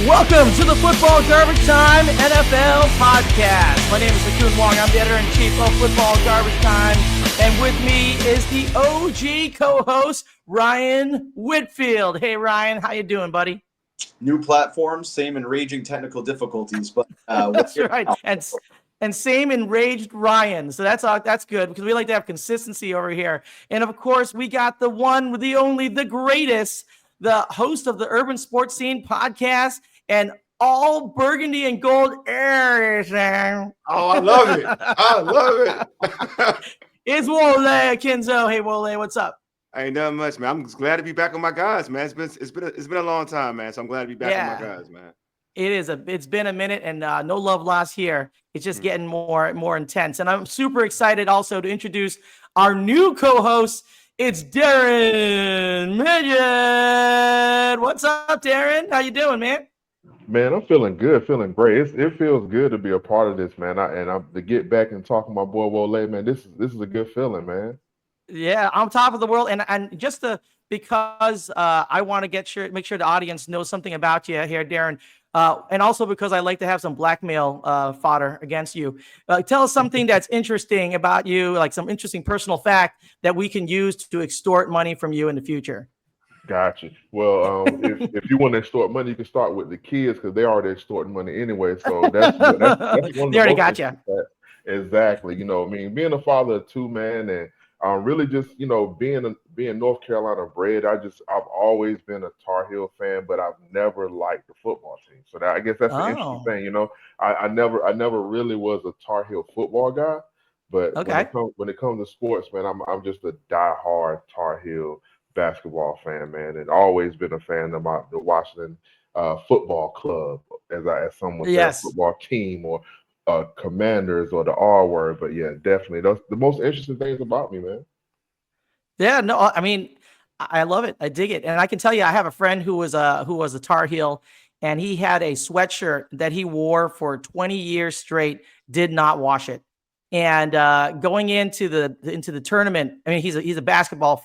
Welcome to the Football Garbage Time NFL Podcast. My name is Wong. I'm the editor-in-chief of Football Garbage Time. And with me is the OG co-host, Ryan Whitfield. Hey, Ryan. How you doing, buddy? New platform, same enraging technical difficulties. But that's right. And same enraged Ryan. So that's good because we like to have consistency over here. And, of course, we got the one, the only, the greatest, the host of the Urban Sports Scene podcast and all burgundy and gold everything. Oh, I love it. I love it. It's Wole, Akinso. Hey, Wole, what's up? Ain't nothing much, man. I'm just glad to be back with my guys, man. It's been a long time, man. So I'm glad to be back with my guys, man. It's been a minute, and no love lost here. It's just getting more intense, and I'm super excited also to introduce our new co-host. It's Darrin Midgett. What's up, Darrin? How you doing, man? Man, I'm feeling good, feeling great. It feels good to be a part of this, man. I'm to get back and talk to my boy Wole, man. This is a good feeling, man. Yeah, on top of the world, and just because I want to make sure the audience knows something about you here, Darrin, and also because I like to have some blackmail fodder against you. Tell us something that's interesting about you, like some interesting personal fact that we can use to extort money from you in the future. Gotcha. Well, if you want to extort money, you can start with the kids because they're already extorting money anyway. So that's one of they already got you. Exactly. You know, I mean, being a father of two, man, and really just, you know, being North Carolina bred, I've always been a Tar Heel fan, but I've never liked the football team. So I guess that's the interesting thing. You know, I never really was a Tar Heel football guy, but when it comes to sports, man, I'm just a diehard Tar Heel basketball fan, man, and always been a fan of the Washington football club, as some would say, football team or Commanders or the R word. But yeah, definitely those the most interesting things about me, man. Yeah, no, I mean, I love it. I dig it, and I can tell you, I have a friend who was a Tar Heel, and he had a sweatshirt that he wore for 20 years straight, did not wash it. And going into the tournament, I mean, he's a huge basketball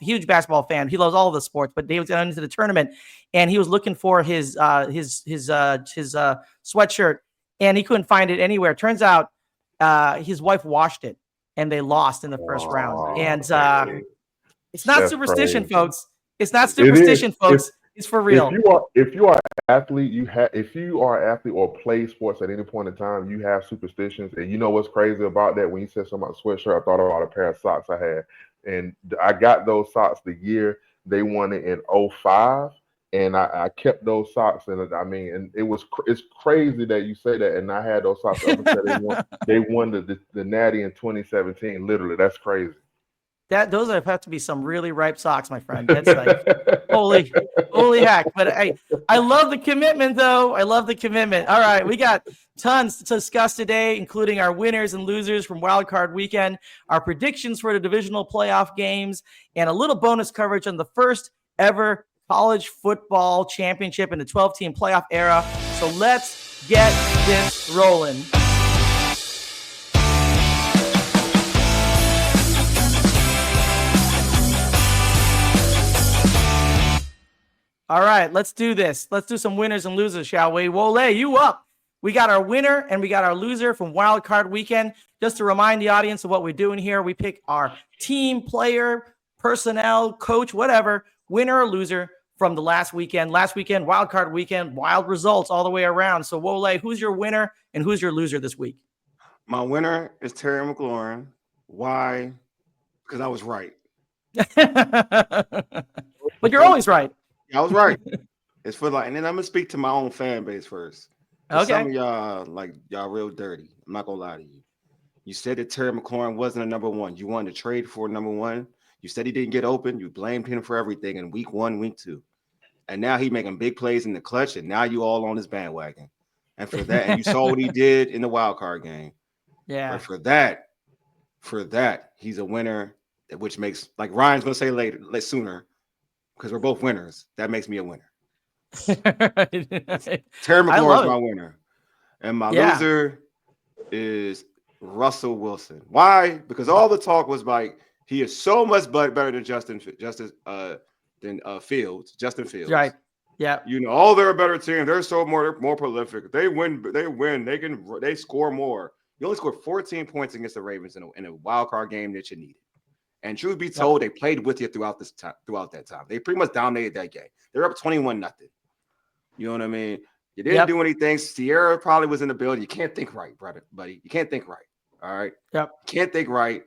fan. He loves all of the sports, but he was going into the tournament, and he was looking for his sweatshirt, and he couldn't find it anywhere. Turns out his wife washed it, and they lost in the first round. And it's not superstition, folks. It's not superstition, folks. It's for real. If you are an athlete, if you are an athlete or play sports at any point in time, you have superstitions. And you know what's crazy about that? When you said something about sweatshirt, I thought about a pair of socks I had. And I got those socks the year they won it in 2005. And I kept those socks. And I mean, and it's crazy that you say that. And I had those socks up until they won the Natty in 2017. Literally, that's crazy. Those have to be some really ripe socks, my friend. That's like holy heck. But I love the commitment, though. I love the commitment. All right, we got tons to discuss today, including our winners and losers from Wild Card Weekend, our predictions for the divisional playoff games, and a little bonus coverage on the first ever college football championship in the 12-team playoff era. So let's get this rolling. All right, let's do this. Let's do some winners and losers, shall we? Wole, you up. We got our winner and we got our loser from Wild Card Weekend. Just to remind the audience of what we're doing here, we pick our team, player, personnel, coach, whatever, winner or loser from the last weekend. Last weekend, Wild Card Weekend, wild results all the way around. So, Wole, who's your winner and who's your loser this week? My winner is Terry McLaurin. Why? Because I was right. But you're always right. I was right. It's for and then I'm gonna speak to my own fan base first. Okay. Some of y'all real dirty. I'm not gonna lie to you. You said that Terry McLaurin wasn't a number one. You wanted to trade for number one. You said he didn't get open. You blamed him for everything in week 1, week 2. And now he making big plays in the clutch, and now you all on his bandwagon. And for that, and you saw what he did in the wild card game. Yeah. But for that, he's a winner, which makes, like Ryan's gonna say sooner. Because we're both winners. That makes me a winner. Terry McLaurin is my winner. And my loser is Russell Wilson. Why? Because all the talk was like, he is so much better than Justin Fields. Right. Yeah. You know, oh, they're a better team. They're more prolific. They win. They score more. You only scored 14 points against the Ravens in a wild card game that you needed. And truth be told, they played with you throughout that time. They pretty much dominated that game. They're up 21-0. You know what I mean? You didn't do anything. Sierra probably was in the building. You can't think right, buddy. You can't think right. All right. Yep. You can't think right.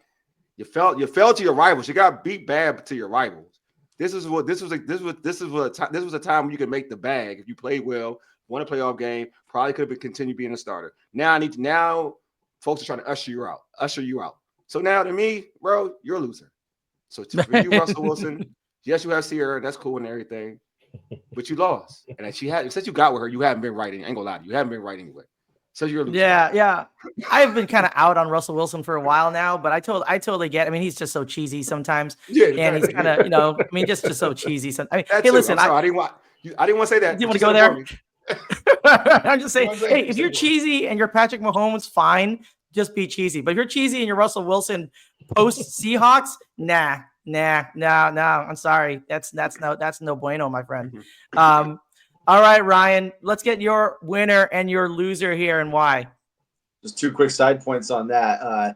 You fell to your rivals. You got beat bad to your rivals. This was a time when you could make the bag if you played well, won a playoff game. Probably could have continued being a starter. Now folks are trying to usher you out. So now to me, bro, you're a loser. So for you, Russell Wilson, yes, you have Sierra. That's cool and everything, but you lost. And since you got with her, you haven't been right. I ain't gonna lie to you. You haven't been right anyway. So you're a loser. Yeah. I've been kind of out on Russell Wilson for a while now, but I totally get. I mean, he's just so cheesy sometimes. Yeah, and he's kind of, just so cheesy. I mean, hey, listen, I didn't want to say that. You want to go there? I'm just saying, hey, if you're cheesy and you're Patrick Mahomes, fine, just be cheesy. But if you're cheesy and you're Russell Wilson post Seahawks, nah. I'm sorry. That's no bueno, my friend. All right, Ryan, let's get your winner and your loser here and why. Just two quick side points on that. I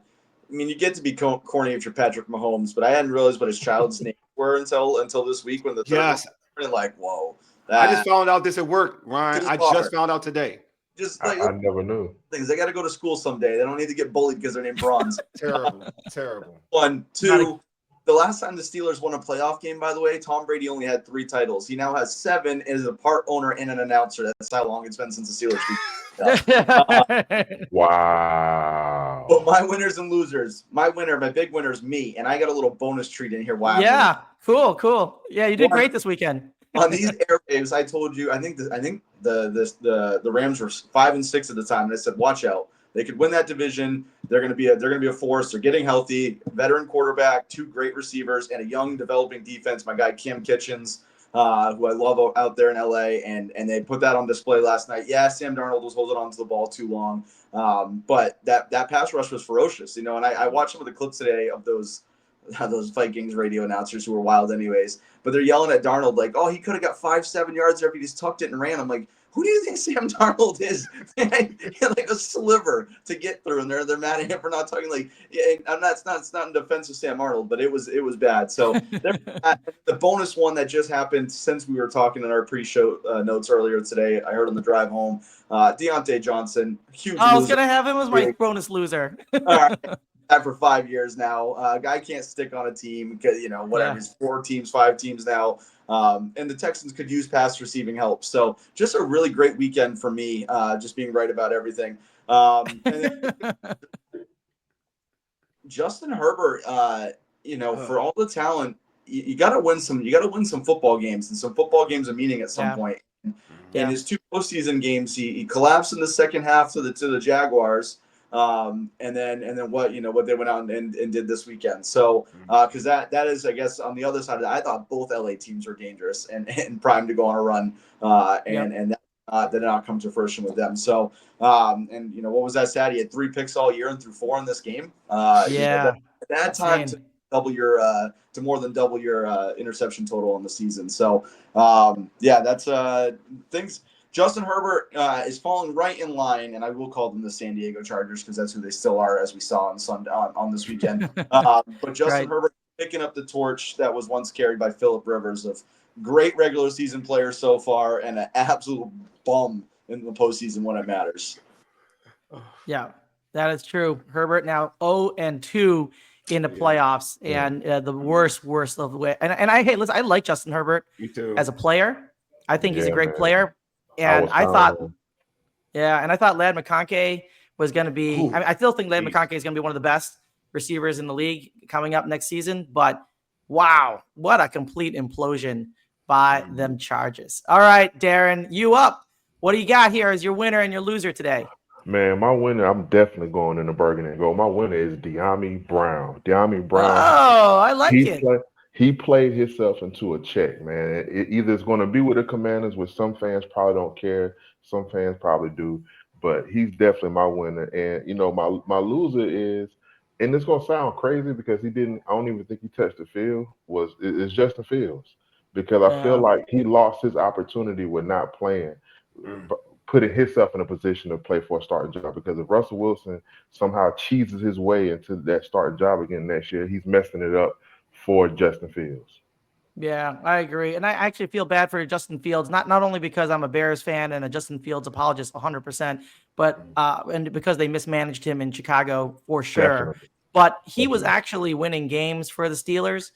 mean, you get to be corny if you're Patrick Mahomes, but I hadn't realized what his child's names were until this week when the third one, like, whoa. I just found out this at work, Ryan. I just found out today. I never knew. Things. They got to go to school someday. They don't need to get bullied because they're named Bronze. Terrible. 1, 2. The last time the Steelers won a playoff game, by the way, Tom Brady only had 3 titles. He now has 7 and is a part owner and an announcer. That's how long it's been since the Steelers beat. Wow. But my winners and losers. My big winner is me, and I got a little bonus treat in here. Wow. Yeah, cool. Yeah, you did great this weekend. On these airwaves, I told you, I think the Rams were 5-6 at the time, and I said, watch out. They could win that division. They're going to be a force. They're getting healthy. Veteran quarterback, 2 great receivers, and a young developing defense. My guy Cam Kitchens, who I love out there in LA, and they put that on display last night. Yeah, Sam Darnold was holding on to the ball too long, but that pass rush was ferocious, And I watched some of the clips today of those Vikings radio announcers who were wild anyways, but they're yelling at Darnold like, oh, he could have got 5-7 yards there if he just tucked it and ran. I'm like, who do you think Sam Darnold is? He had like a sliver to get through, and they're mad at him for not talking. Like, it's not in defense of Sam Darnold, but it was bad. So the bonus one that just happened since we were talking in our pre-show notes earlier today, I heard on the drive home, Deontay Johnson, huge. I was gonna have him as my bonus loser. All right. That for 5 years now. Guy can't stick on a team because whatever. He's 4 teams, 5 teams now. And the Texans could use pass receiving help. So just a really great weekend for me, just being right about everything. And then Justin Herbert, for all the talent, you got to win some. You got to win some football games, and some football games of meaning at some point. In his 2 postseason games, he collapsed in the second half to the Jaguars. And then what they went out and did this weekend. So because that is, I guess, on the other side of that, I thought both LA teams were dangerous and primed to go on a run. And that did not come to fruition with them. So what was that stat? He had 3 picks all year and threw 4 in this game. At that time to double your to more than double your interception total in the season. So that's things. Justin Herbert is falling right in line, and I will call them the San Diego Chargers because that's who they still are, as we saw on this weekend. But Justin Herbert picking up the torch that was once carried by Phillip Rivers of great regular season player so far and an absolute bum in the postseason when it matters. Yeah, that is true. Herbert now 0-2 in the playoffs, and the worst of the way. And I like Justin Herbert as a player. I think he's a great player. And I thought Ladd McConkey was going to be. I still think Ladd McConkey is going to be one of the best receivers in the league coming up next season. But wow, what a complete implosion by them Chargers! All right, Darrin, you up? What do you got here as your winner and your loser today? Man, my winner, I'm definitely going in the burgundy and gold. My winner is De'Ami Brown. Oh, I like it. He played himself into a check, man. Either it's going to be with the Commanders, which some fans probably don't care. Some fans probably do. But he's definitely my winner. And, my loser is, and it's going to sound crazy because I don't even think he touched the field, it's Justin Fields. because I feel like he lost his opportunity with not playing, putting himself in a position to play for a starting job. Because if Russell Wilson somehow cheeses his way into that starting job again next year, he's messing it up for Justin Fields. Yeah, I agree. And I actually feel bad for Justin Fields, not only because I'm a Bears fan and a Justin Fields apologist 100%, but and because they mismanaged him in Chicago for sure. Definitely. But he was actually winning games for the Steelers.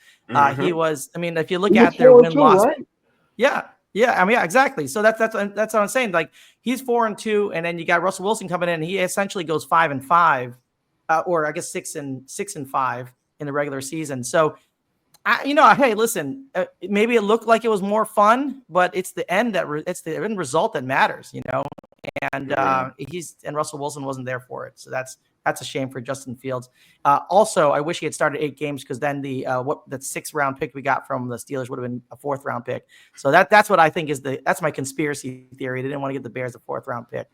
He was, I mean, if you look He at was their 4-2, win-loss. right? Yeah. I mean, yeah, exactly. So that's what I'm saying. Like, he's 4-2, and then you got Russell Wilson coming in, and he essentially goes 5-5, or I guess 6-5 in the regular season. So, hey, listen, maybe it looked like it was more fun, but it's the end it's the end result that matters, And and Russell Wilson wasn't there for it, so that's a shame for Justin Fields. Also, I wish he had started 8 games, because then that 6th round pick we got from the Steelers would have been a 4th round pick. So that's what I think that's my conspiracy theory. They didn't want to give the Bears a 4th round pick.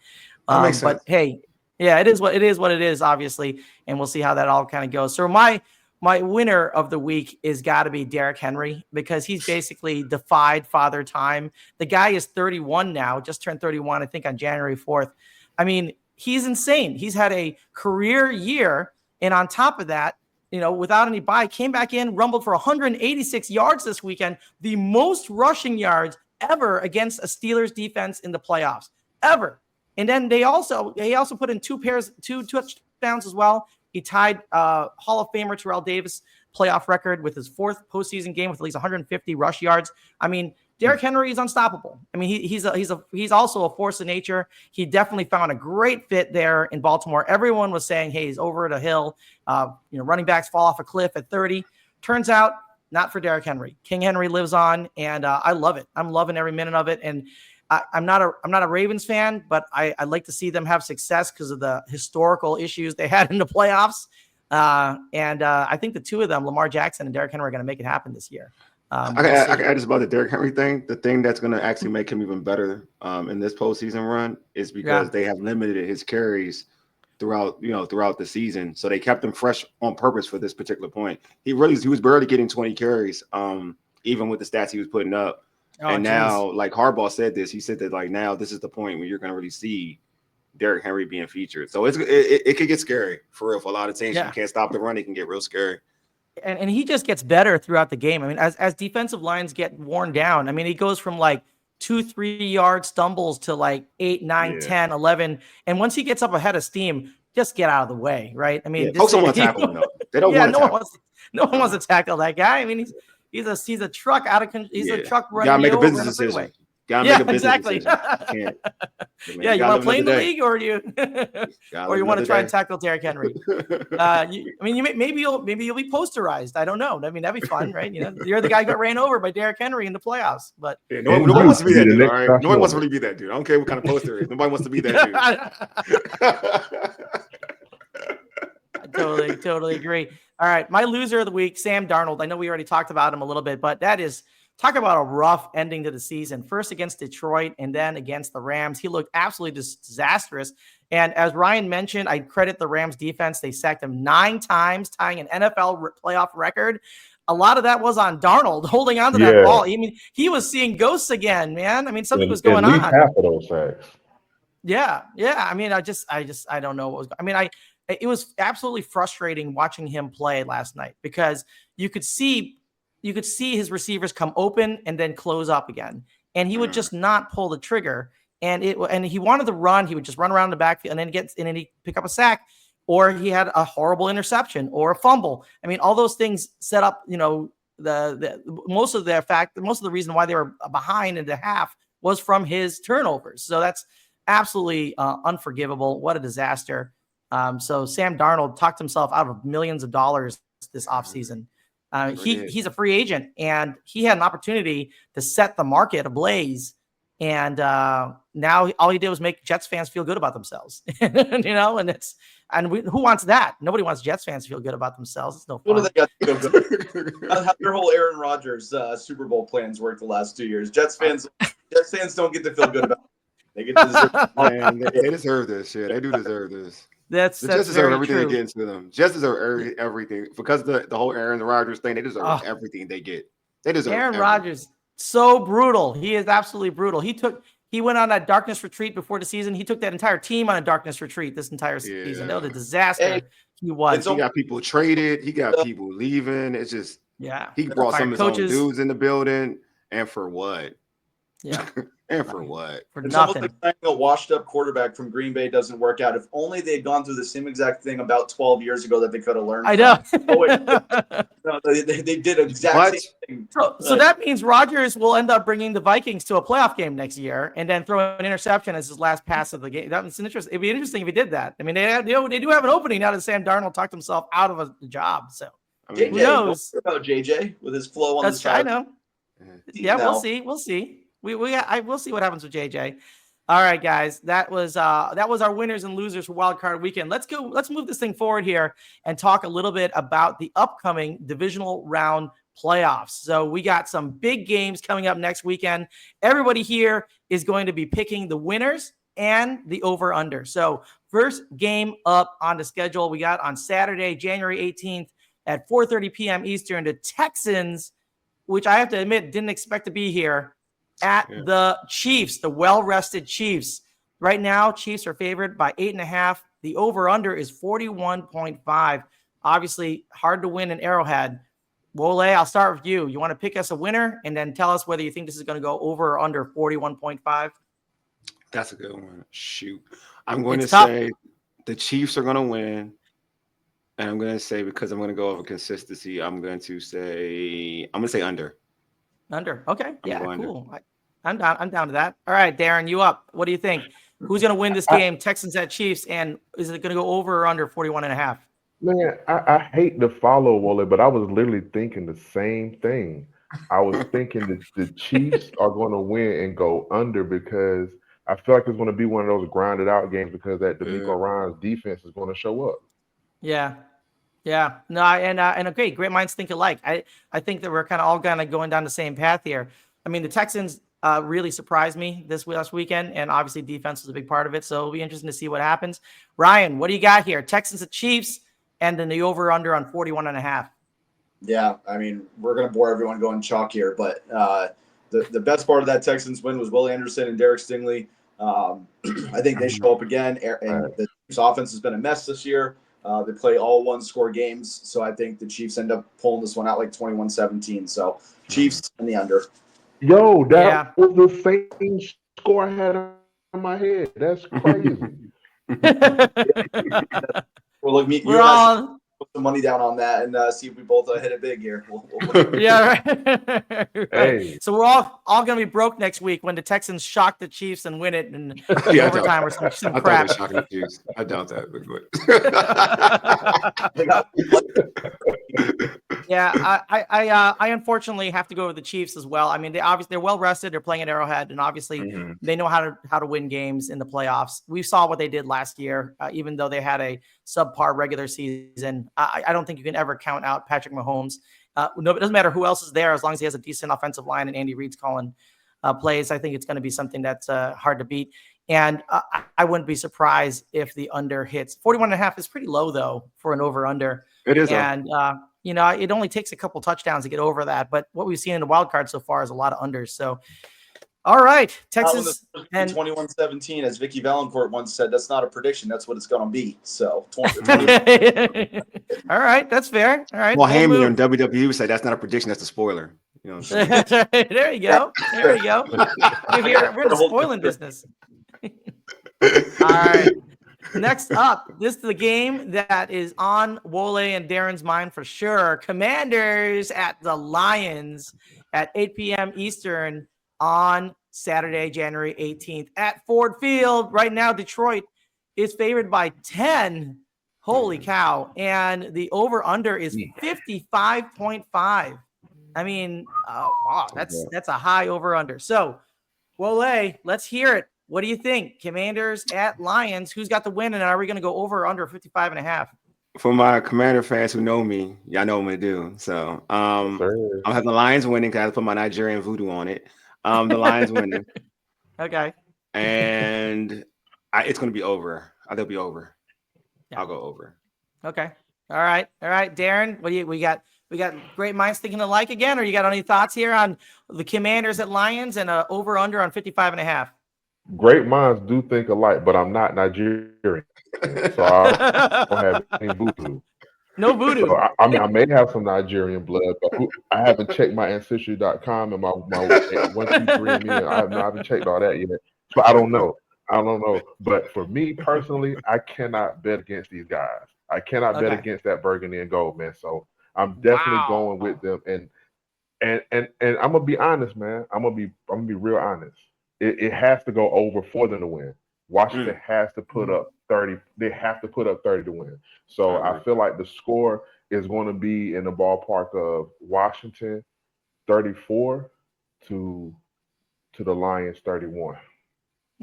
That makes sense. But hey, yeah, it is what it is, obviously, and we'll see how that all kind of goes. So my winner of the week is got to be Derrick Henry, because he's basically defied father time. The guy is 31 now, just turned 31, I think, on January 4th. I mean, he's insane. He's had a career year. And on top of that, without any bye, came back in, rumbled for 186 yards this weekend, the most rushing yards ever against a Steelers defense in the playoffs ever. And then he also put in 2 touchdowns as well. He tied Hall of Famer Terrell Davis playoff record with his 4th postseason game with at least 150 rush yards. I mean, Derrick Henry is unstoppable. I mean, he's also a force of nature. He definitely found a great fit there in Baltimore. Everyone was saying, hey, he's over at a hill. Running backs fall off a cliff at 30. Turns out, not for Derrick Henry. King Henry lives on, and I love it. I'm loving every minute of it. And I'm not a Ravens fan, but I'd like to see them have success because of the historical issues they had in the playoffs. I think the two of them, Lamar Jackson and Derrick Henry, are going to make it happen this year. I can add this about the Derrick Henry thing. The thing that's going to actually make him even better in this postseason run is because they have limited his carries throughout the season. So they kept him fresh on purpose for this particular point. He was barely getting 20 carries, even with the stats he was putting up. Now, like Harbaugh said this, he said that like now this is the point where you're going to really see Derrick Henry being featured. So it could get scary for real for a lot of teams. You can't stop the run; it can get real scary. And he just gets better throughout the game. I mean, as defensive lines get worn down, I mean, he goes from like 2-3 yard stumbles to like 8, 9, 10, 11. And once he gets up ahead of steam, just get out of the way, right? I mean, folks don't want to tackle him though. They don't want to tackle. No one wants to tackle that guy. I mean, he's a truck out of control. He's a truck running. You gotta make a business decision. Exactly. You want to play in the league, or do you want to try and tackle Derrick Henry? Maybe you'll be posterized. I don't know. I mean, that'd be fun, right? You're the guy who got ran over by Derrick Henry in the playoffs. But no one wants to be that dude. All right, no one wants to really be that dude. I don't care what kind of poster it is. Nobody wants to be that dude. Totally agree. All right, my loser of the week, Sam Darnold. I know we already talked about him a little bit, but that is. Talk about a rough ending to the season. First against Detroit and then against the Rams. He looked absolutely disastrous. And as Ryan mentioned, I credit the Rams defense. They sacked him 9 times, tying an NFL playoff record. A lot of that was on Darnold holding on to that ball. I mean, he was seeing ghosts again, man. I mean, something was going on. Half of those sacks. Yeah. I mean, I don't know what was. I mean, it was absolutely frustrating watching him play last night because you could see his receivers come open and then close up again. And he would just not pull the trigger. And he wanted to run. He would just run around the backfield and then he'd pick up a sack, or he had a horrible interception or a fumble. I mean, all those things set up, the most of the reason why they were behind in the half was from his turnovers. So that's absolutely unforgivable. What a disaster. So Sam Darnold talked himself out of millions of dollars this offseason. He's a free agent, and he had an opportunity to set the market ablaze. And now all he did was make Jets fans feel good about themselves, who wants that? Nobody wants Jets fans to feel good about themselves. It's no fun. How their whole Aaron Rodgers Super Bowl plans worked the last 2 years. Jets fans don't get to feel good about it. They get to deserve Man, they deserve this shit. They do deserve this. That's Jets deserve everything they get to them. Jets deserve everything because the whole Aaron Rodgers thing. They deserve everything they get. They deserve Aaron Rodgers. So brutal. He is absolutely brutal. He went on that darkness retreat before the season. He took that entire team on a darkness retreat this entire season. That was a disaster. He was. He got people traded. He got people leaving. It's just he brought some of his own dudes in the building. And for what? Yeah. And for what? For it's nothing. Almost like a washed-up quarterback from Green Bay doesn't work out. If only they had gone through the same exact thing about 12 years ago that they could have learned. I know. No, they did exact same thing. So that means Rodgers will end up bringing the Vikings to a playoff game next year and then throw an interception as his last pass of the game. That's interesting. It'd be interesting if he did that. I mean, they do have an opening now that Sam Darnold talked himself out of a job. So JJ, who knows about JJ with his flow on the side? I know. Yeah, we'll see. We'll see. We'll see what happens with JJ. All right, guys. That was our winners and losers for Wild Card Weekend. Let's move this thing forward here and talk a little bit about the upcoming divisional round playoffs. So we got some big games coming up next weekend. Everybody here is going to be picking the winners and the over-under. So first game up on the schedule, we got on Saturday, January 18th at 4:30 p.m. Eastern, the Texans, which I have to admit didn't expect to be here, at the Chiefs, the well-rested Chiefs. Right now, Chiefs are favored by 8.5. The over-under is 41.5. Obviously, hard to win in Arrowhead. Wole, I'll start with you. You want to pick us a winner and then tell us whether you think this is going to go over or under 41.5? That's a good one. Shoot. I'm going to say the Chiefs are going to win. And I'm going to say, because I'm going to go over consistency, I'm going to say under. Under. Okay. Yeah, cool. I'm down to that. All right, Darrin, you up. What do you think? Who's going to win this game? Texans at Chiefs. And is it going to go over or under 41.5? Man, I hate to follow Wole, but I was literally thinking the same thing. I was thinking that the Chiefs are going to win and go under because I feel like it's going to be one of those grinded out games because that DeMeco Ryans defense is going to show up. Yeah. Yeah. No, and okay, great minds think alike. I think that we're kind of all going down the same path here. I mean, the Texans really surprised me this last weekend, and obviously defense was a big part of it. So it'll be interesting to see what happens. Ryan, what do you got here? Texans at Chiefs, and then the over/under on 41.5. Yeah, I mean, we're going to bore everyone going chalk here, but the best part of that Texans win was Will Anderson and Derek Stingley. I think they show up again, and the Chiefs' offense has been a mess this year. They play all one-score games, so I think the Chiefs end up pulling this one out like 21-17. So Chiefs and the under. Yo, that was the same score I had in my head. That's crazy. Well, look, you all put some money down on that and see if we both hit it big here. Yeah, right. Hey. So we're all going to be broke next week when the Texans shock the Chiefs and win it in overtime or some crap. I doubt that. Yeah, I unfortunately have to go with the Chiefs as well. I mean, they're well rested. They're playing at Arrowhead, and obviously they know how to win games in the playoffs. We saw what they did last year, even though they had a subpar regular season. I don't think you can ever count out Patrick Mahomes. No, it doesn't matter who else is there as long as he has a decent offensive line and Andy Reid's calling plays. I think it's going to be something that's hard to beat. And I wouldn't be surprised if the under hits. 41.5 is pretty low, though, for an over-under. It is. And, it only takes a couple touchdowns to get over that. But what we've seen in the wild card so far is a lot of unders. So, all right, Texas. And 21-17, as Vicky Valancourt once said, that's not a prediction. That's what it's going to be. So, 20. All right, that's fair. All right. Well, Heyman on WWE would say that's not a prediction. That's a spoiler. You know what I'm saying? There you go. There you go. We're in the spoiling business. All right. Next up, this is the game that is on Wole and Darrin's mind for sure. Commanders at the Lions at 8 p.m. Eastern on Saturday, January 18th at Ford Field. Right now, Detroit is favored by 10. Holy cow. And the over-under is 55.5. I mean, wow, that's a high over-under. So, Wole, let's hear it. What do you think? Commanders at Lions. Who's got the win? And are we going to go over or under 55.5? For my Commander fans who know me, y'all know what I do. So I'm having the Lions winning because I put my Nigerian voodoo on it. The Lions winning. Okay. And it's going to be over. They'll be over. Yeah. I'll go over. Okay. All right. Darrin, we got We got great minds thinking alike again, or you got any thoughts here on the Commanders at Lions and over under on 55.5? Great minds do think alike, but I'm not Nigerian, so I don't have any voodoo. No voodoo. So I mean, I may have some Nigerian blood, but I haven't checked my ancestry.com and my 123andMe, and I haven't checked all that yet. So I don't know. But for me personally, I cannot bet against these guys. I cannot bet against that burgundy and gold, man. So I'm definitely going with them. And I'm gonna be honest, man. I'm gonna be real honest. It has to go over for them to win. Washington has to put up 30. They have to put up 30 to win. So I feel like the score is going to be in the ballpark of Washington 34 to the Lions 31.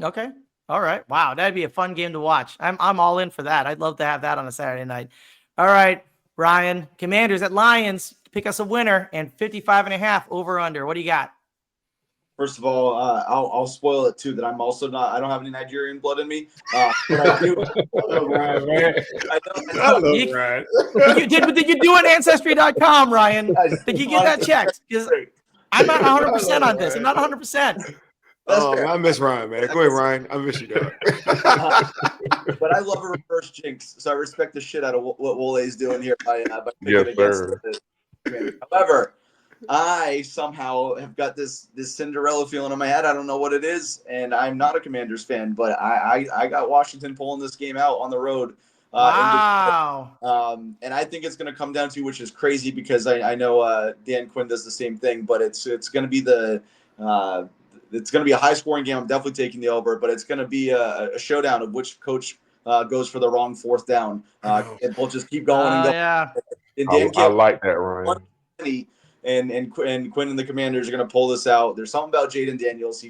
Okay. All right. Wow, that'd be a fun game to watch. I'm all in for that. I'd love to have that on a Saturday night. All right, Ryan. Commanders at Lions. Pick us a winner and 55.5 over under. What do you got? First of all, I'll spoil it too that I'm also not. I don't have any Nigerian blood in me. But I do. Ryan, man. I know. Ryan. Did you do an ancestry.com, Ryan? Did you get that checked? Because I'm not 100% on this. I'm not 100%. I miss Ryan, man. Go ahead, Ryan. I miss you, dog. But I love a reverse jinx, so I respect the shit out of what Wole is doing here by Yes, picking sir. against the However, I somehow have got this Cinderella feeling in my head. I don't know what it is, and I'm not a Commanders fan, but I got Washington pulling this game out on the road. Wow. And I think it's going to come down to, which is crazy because I know Dan Quinn does the same thing, but it's going to be it's going to be a high scoring game. I'm definitely taking the over, but it's going to be a showdown of which coach goes for the wrong fourth down. And we'll just keep going and going. Yeah. And I like that, Ryan. And Quinn and the Commanders are going to pull this out. There's something about Jaden Daniels.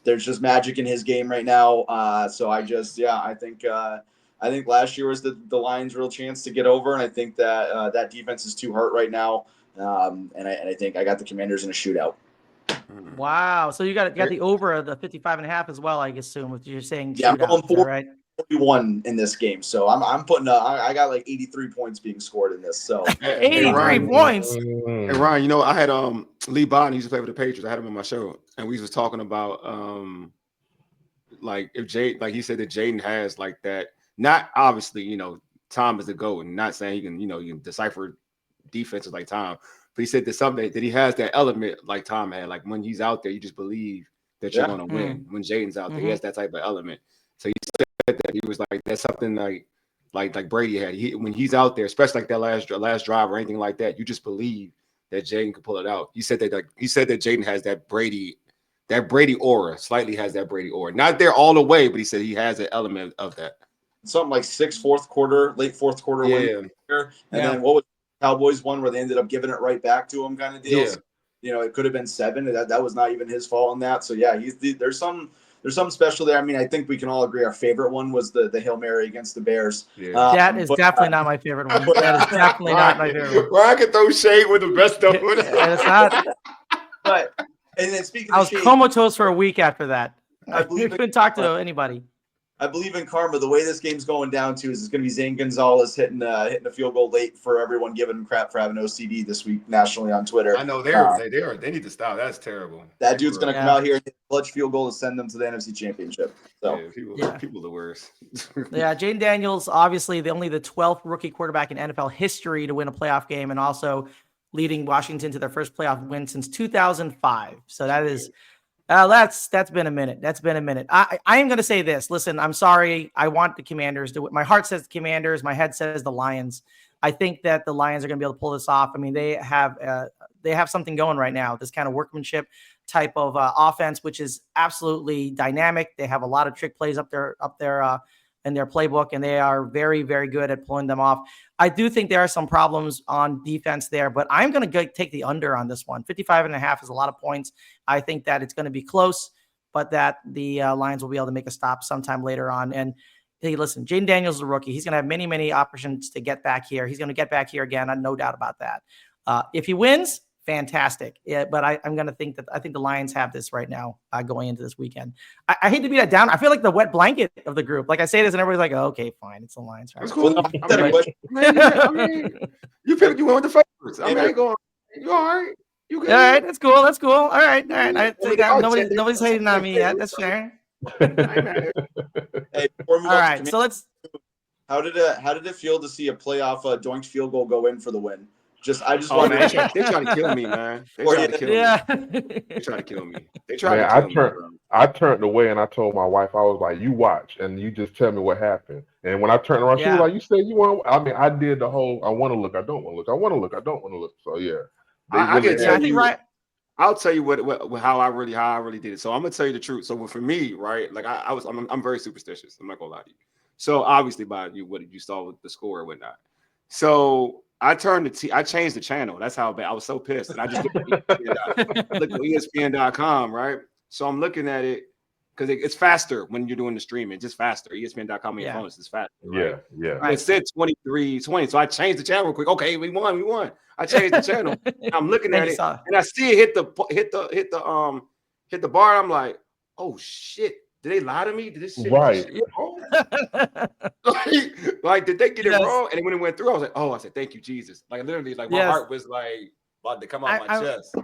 There's just magic in his game right now. So I think last year was the Lions' real chance to get over, and I think that that defense is too hurt right now. And I think I got the Commanders in a shootout. Wow. So you got the over of the 55.5 as well, I assume, if you're saying I'm going shootout, right? 41 in this game, so I'm putting I got like 83 points being scored in this. So 83 points. Hey Ryan, you know I had Lee Bond used to play for the Patriots. I had him on my show, and we was talking about like if he said that Jaden has like that. Not obviously, Tom is the GOAT, and not saying you can decipher defenses like Tom, but he said that something that he has that element like Tom had. Like when he's out there, you just believe that you're going to win. When Jaden's out there, he has that type of element. So he said that he was like that's something like Brady had. When he's out there, especially like that last drive or anything like that, you just believe that Jaden could pull it out. He said that Jaden has that Brady aura. Slightly has that Brady aura. Not there all the way, but he said he has an element of that. Something like late fourth quarter win here. And then what was the Cowboys one where they ended up giving it right back to him kind of deal. Yeah. So, it could have been 7. That was not even his fault on that. So yeah, there's something special there. I mean, I think we can all agree our favorite one was the Hail Mary against the Bears. Yeah. That is definitely not my favorite one. That is definitely not my favorite one. Ryan can throw shade with the best of it. It's not. But and then speaking I of was shade, comatose for a week after that. I couldn't talk to anybody. I believe in karma. The way this game's going down to is it's going to be Zane Gonzalez hitting a field goal late for everyone giving him crap for having OCD this week nationally on Twitter. I know they need to stop. That's terrible. That dude's going to come out here and hit a clutch field goal to send them to the NFC Championship. So people are the worst. Yeah, Jaden Daniels, obviously only the 12th rookie quarterback in NFL history to win a playoff game, and also leading Washington to their first playoff win since 2005. So that is. That's been a minute. That's been a minute. I am going to say this. Listen, I'm sorry. I want the Commanders to win. My heart says the Commanders. My head says the Lions. I think that the Lions are going to be able to pull this off. I mean, they have something going right now. This kind of workmanship type of offense, which is absolutely dynamic. They have a lot of trick plays up there in their playbook, and they are very, very good at pulling them off. I do think there are some problems on defense there, but I'm going to take the under on this one. 55.5 is a lot of points. I think that it's going to be close, but that the Lions will be able to make a stop sometime later on. And hey, listen, Jaden Daniels is a rookie. He's going to have many, many options to get back here. He's going to get back here again. I have no doubt about that. If he wins, fantastic. Yeah, but I'm going to think that I think the Lions have this right now going into this weekend. I hate to be that down. I feel like the wet blanket of the group. Like I say this and everybody's like, oh, okay, fine. It's the Lions. That's Right? cool. Well, no, I had a question. I mean, you picked, you went with the favorites. I mean, I ain't going, you all right? You good? All right, that's cool. That's cool. All right, all right. I think Well, nobody's hating on me yet. That's fair. Hey, before we move All on to right, so let's. how did it feel to see a playoff doinked field goal go in for the win? I just Oh want man, to. they trying to kill me, man. They trying to kill me. Yeah. They trying to kill me. They trying Man, to kill me, bro. I turned away and I told my wife, I was like, "You watch and you just tell me what happened." And when I turned around, she was like, "You said you want." I mean, I did the whole. I want to look. I don't want to look. I want to look. I don't want to look. So yeah, I can tell I think you. right. I'll tell you what how I really did it. So I'm gonna tell you the truth. So for me, right, like I'm very superstitious. I'm not gonna lie to you. So obviously by what you saw with the score and whatnot. So I changed the channel. That's how bad I was so pissed. And I just looked at ESPN.com, right? So I'm looking at it because it's faster when you're doing the streaming, just faster. ESPN.com on your phone is faster. Right? Yeah. Right. It said 23-20. So I changed the channel real quick. Okay, we won. I changed the channel. I'm looking at it and I see it hit the bar. I'm like, oh shit. Did they lie to me? Did this shit Right. wrong? like, did they get it wrong? And when it went through, I was like, oh, I said, thank you, Jesus. Like literally, like my heart was like about to come out my chest.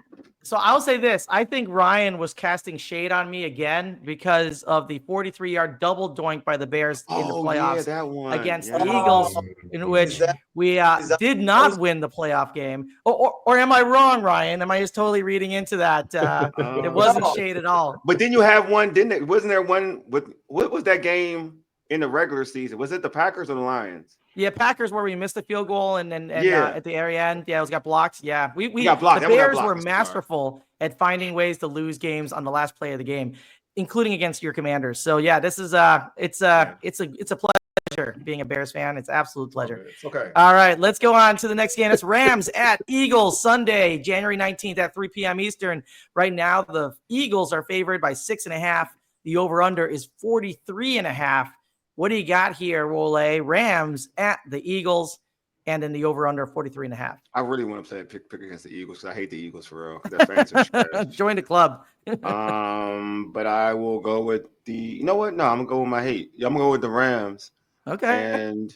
So I'll say this. I think Ryan was casting shade on me again because of the 43-yard double doink by the Bears in the playoffs against the Eagles, in which we did not win the playoff game. Or am I wrong, Ryan? Am I just totally reading into that? It wasn't shade at all. But then you have one, didn't it? Wasn't there one with what was that game in the regular season? Was it the Packers or the Lions? Yeah, Packers where we missed the field goal and at the area end, it got blocked. Yeah, we got blocked. The Bears were masterful at finding ways to lose games on the last play of the game, including against your Commanders. So yeah, this is it's a pleasure being a Bears fan. It's an absolute pleasure. It's okay. All right, let's go on to the next game. It's Rams at Eagles Sunday, January 19th at 3 p.m. Eastern. Right now, the Eagles are favored by 6.5. The over/under is 43.5. What do you got here, Wole? Rams at the Eagles, and in the over/under 43.5. I really want to pick against the Eagles because I hate the Eagles for real. Their fans are trash. Join the club. But I will go with the. You know what? No, I'm gonna go with my hate. I'm gonna go with the Rams. Okay. And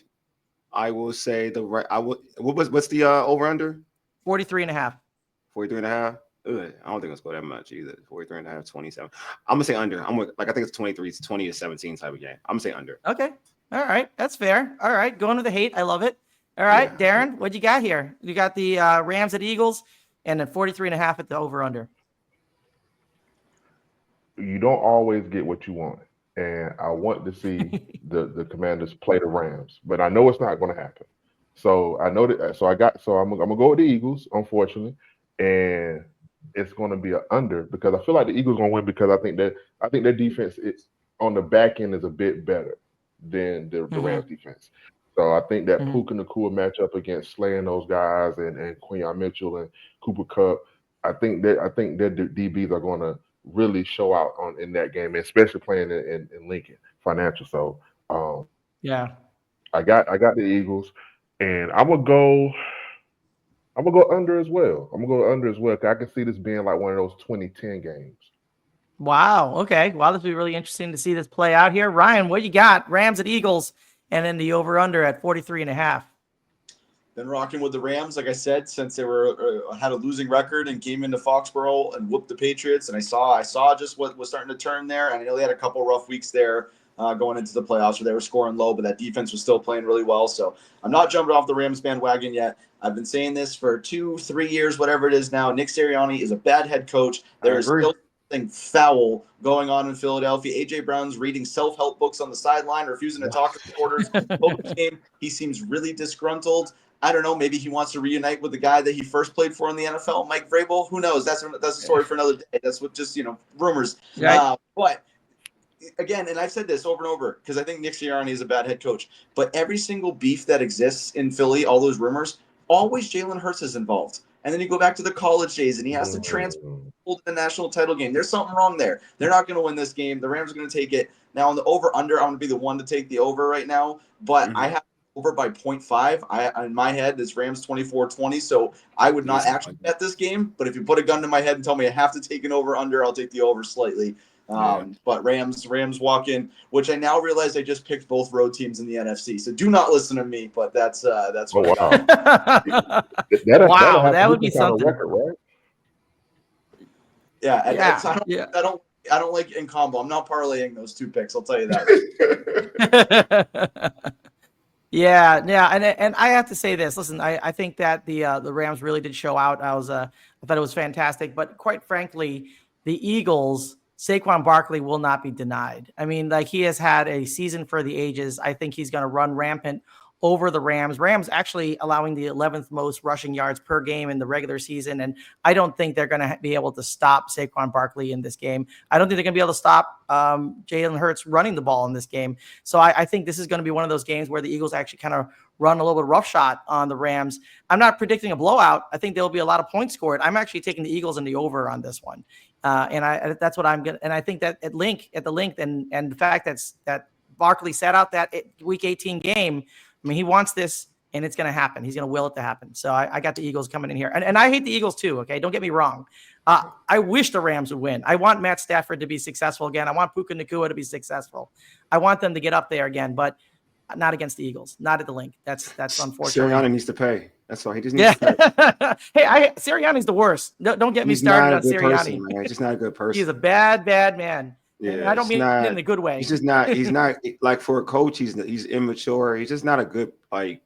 I will say what's the over/under? 43.5. 43.5. I don't think it's go that much either. 43.5, 27. I'm gonna say under. I think it's 23, it's 20 to 17 type of game. I'm gonna say under. Okay. All right. That's fair. All right. Going with the hate. I love it. All right, Darrin, what you got here? You got the Rams at Eagles and then 43.5 at the over/under. You don't always get what you want. And I want to see the Commanders play the Rams, but I know it's not going to happen. So I know that. So I'm gonna go with the Eagles, unfortunately, and it's going to be an under because I feel like the Eagles going to win because I think their defense is on the back end is a bit better than the Rams defense. So I think that Puka Nacua matchup against slaying those guys and Quinyon Mitchell and Cooper Kupp, I think their DBs are going to really show out in that game, especially playing in Lincoln Financial. So I got the Eagles, and I'm gonna go under as well. I'm gonna go under as well because I can see this being like one of those 2010 games. Wow. Okay. Wow, this will be really interesting to see this play out here. Ryan, what you got? Rams at Eagles, and then the over/under at 43.5. Been rocking with the Rams, like I said, since they had a losing record and came into Foxborough and whooped the Patriots. And I saw just what was starting to turn there. And I know they had a couple rough weeks there going into the playoffs where they were scoring low, but that defense was still playing really well. So I'm not jumping off the Rams bandwagon yet. I've been saying this for 2-3 years, whatever it is now. Nick Sirianni is a bad head coach. There is still something foul going on in Philadelphia. A.J. Brown's reading self-help books on the sideline, refusing to talk to reporters. Post-game, he seems really disgruntled. I don't know. Maybe he wants to reunite with the guy that he first played for in the NFL, Mike Vrabel. Who knows? That's a story for another day. That's what just rumors. Right. But again, and I've said this over and over because I think Nick Sirianni is a bad head coach. But every single beef that exists in Philly, all those rumors, always Jalen Hurts is involved. And then you go back to the college days, and he has to transfer to the national title game. There's something wrong there. They're not going to win this game. The Rams are going to take it. Now, on the over-under, I'm going to be the one to take the over right now. But I have over by 0.5. In my head, it's Rams 24-20, so I would not actually bet this game. But if you put a gun to my head and tell me I have to take an over/under, I'll take the over slightly. But Rams walk in, which I now realize I just picked both road teams in the NFC. So do not listen to me, but that's Oh what wow, Wow, that would be some kind of something. record, right? Yeah, and Yeah, I don't like in combo. I'm not parlaying those two picks. I'll tell you that. Yeah, and I have to say this. Listen, I think that the Rams really did show out. I thought it was fantastic, but quite frankly, the Eagles, Saquon Barkley will not be denied. I mean, like, he has had a season for the ages. I think he's going to run rampant over the Rams. Rams actually allowing the 11th most rushing yards per game in the regular season, and I don't think they're going to be able to stop Saquon Barkley in this game. I don't think they're going to be able to stop Jalen Hurts running the ball in this game. So I think this is going to be one of those games where the Eagles actually kind of run a little bit roughshot on the Rams. I'm not predicting a blowout. I think there'll be a lot of points scored. I'm actually taking the Eagles in the over on this one. That's what I'm going to, and I think that at the length and the fact that Barkley sat out that week 18 game, I mean, he wants this, and it's going to happen. He's going to will it to happen. So I got the Eagles coming in here. And I hate the Eagles too, okay? Don't get me wrong. I wish the Rams would win. I want Matt Stafford to be successful again. I want Puka Nacua to be successal. I want them to get up there again, but not against the Eagles. Not at the link. That's unfortunate. Sirianni needs to pay. That's all. He just needs to pay. Hey, Sirianni's the worst. Don't get me started on Sirianni. Man. He's just not a good person. He's a bad man. Yeah, and I don't mean it in a good way. He's not like, for a coach, he's immature. He's just not a good, like,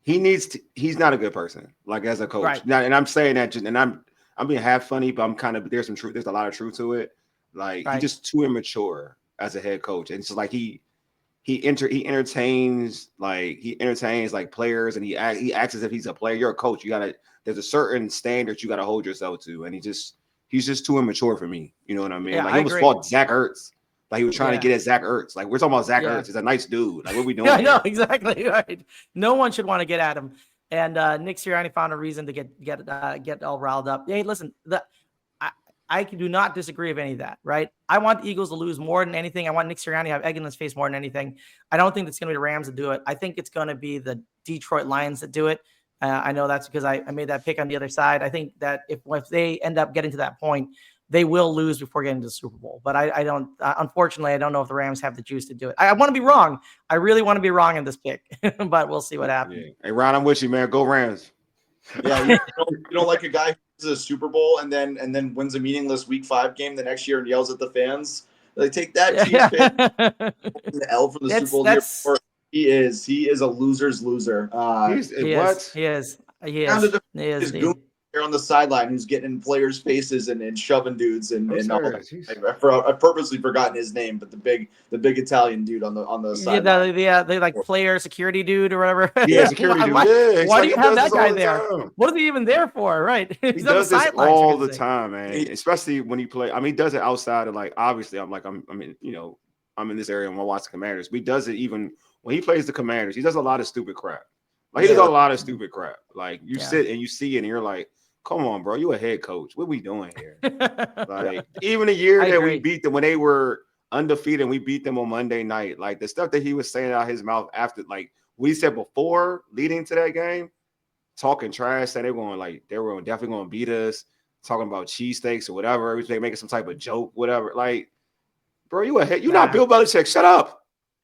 he's not a good person, like, as a coach. Right. Now, and I'm saying that and I'm being half funny, but I'm kind of, there's a lot of truth to it. Like, right. He's just too immature as a head coach. And it's like he entertains like players, and he acts as if he's a player. You're a coach. There's a certain standard you got to hold yourself to. And he's just too immature for me. You know what I mean? Yeah, like, he almost fought Zach Ertz. Like, he was trying to get at Zach Ertz. Like, we're talking about Zach Ertz. He's a nice dude. Like, what are we doing? Yeah, no, exactly right. No one should want to get at him. And Nick Sirianni found a reason to get all riled up. Hey, listen, I do not disagree with any of that, right? I want the Eagles to lose more than anything. I want Nick Sirianni to have egg in his face more than anything. I don't think it's going to be the Rams that do it. I think it's going to be the Detroit Lions that do it. I know that's because I made that pick on the other side. I think that if they end up getting to that point, they will lose before getting to the Super Bowl. But I don't, unfortunately, I don't know if the Rams have the juice to do it. I want to be wrong. I really want to be wrong in this pick, but we'll see what happens. Yeah. Hey, Ron, I'm with you, man. Go Rams. Yeah, you don't like a guy who wins a Super Bowl and then wins a meaningless Week 5 game the next year and yells at the fans. Like, take that, Chiefs fan. The L from the Super Bowl the year before. He is a loser's loser. He is. Here on the sideline who's getting in players' faces and shoving dudes and all that. I've purposely forgotten his name, but the big Italian dude on the sideline. They like player security dude or whatever. Yeah, security dude. Why do you have that guy there? What is he even there for? Right? He does this all the time, man. Especially when he play. I mean, he does it outside of, like, obviously I'm in this area when I watch the Commanders. But he does it even when he plays the Commanders. He does a lot of stupid crap. Like, he does a lot of stupid crap. Like, you sit and you see it and you're like, come on, bro. You a head coach. What are we doing here? Like, even the year that we beat them when they were undefeated and we beat them on Monday night, like, the stuff that he was saying out his mouth after, like, we said before leading to that game, talking trash, saying they were definitely going to beat us, talking about cheesesteaks or whatever. They making some type of joke, whatever. Like, bro, you're not Bill Belichick. Shut up.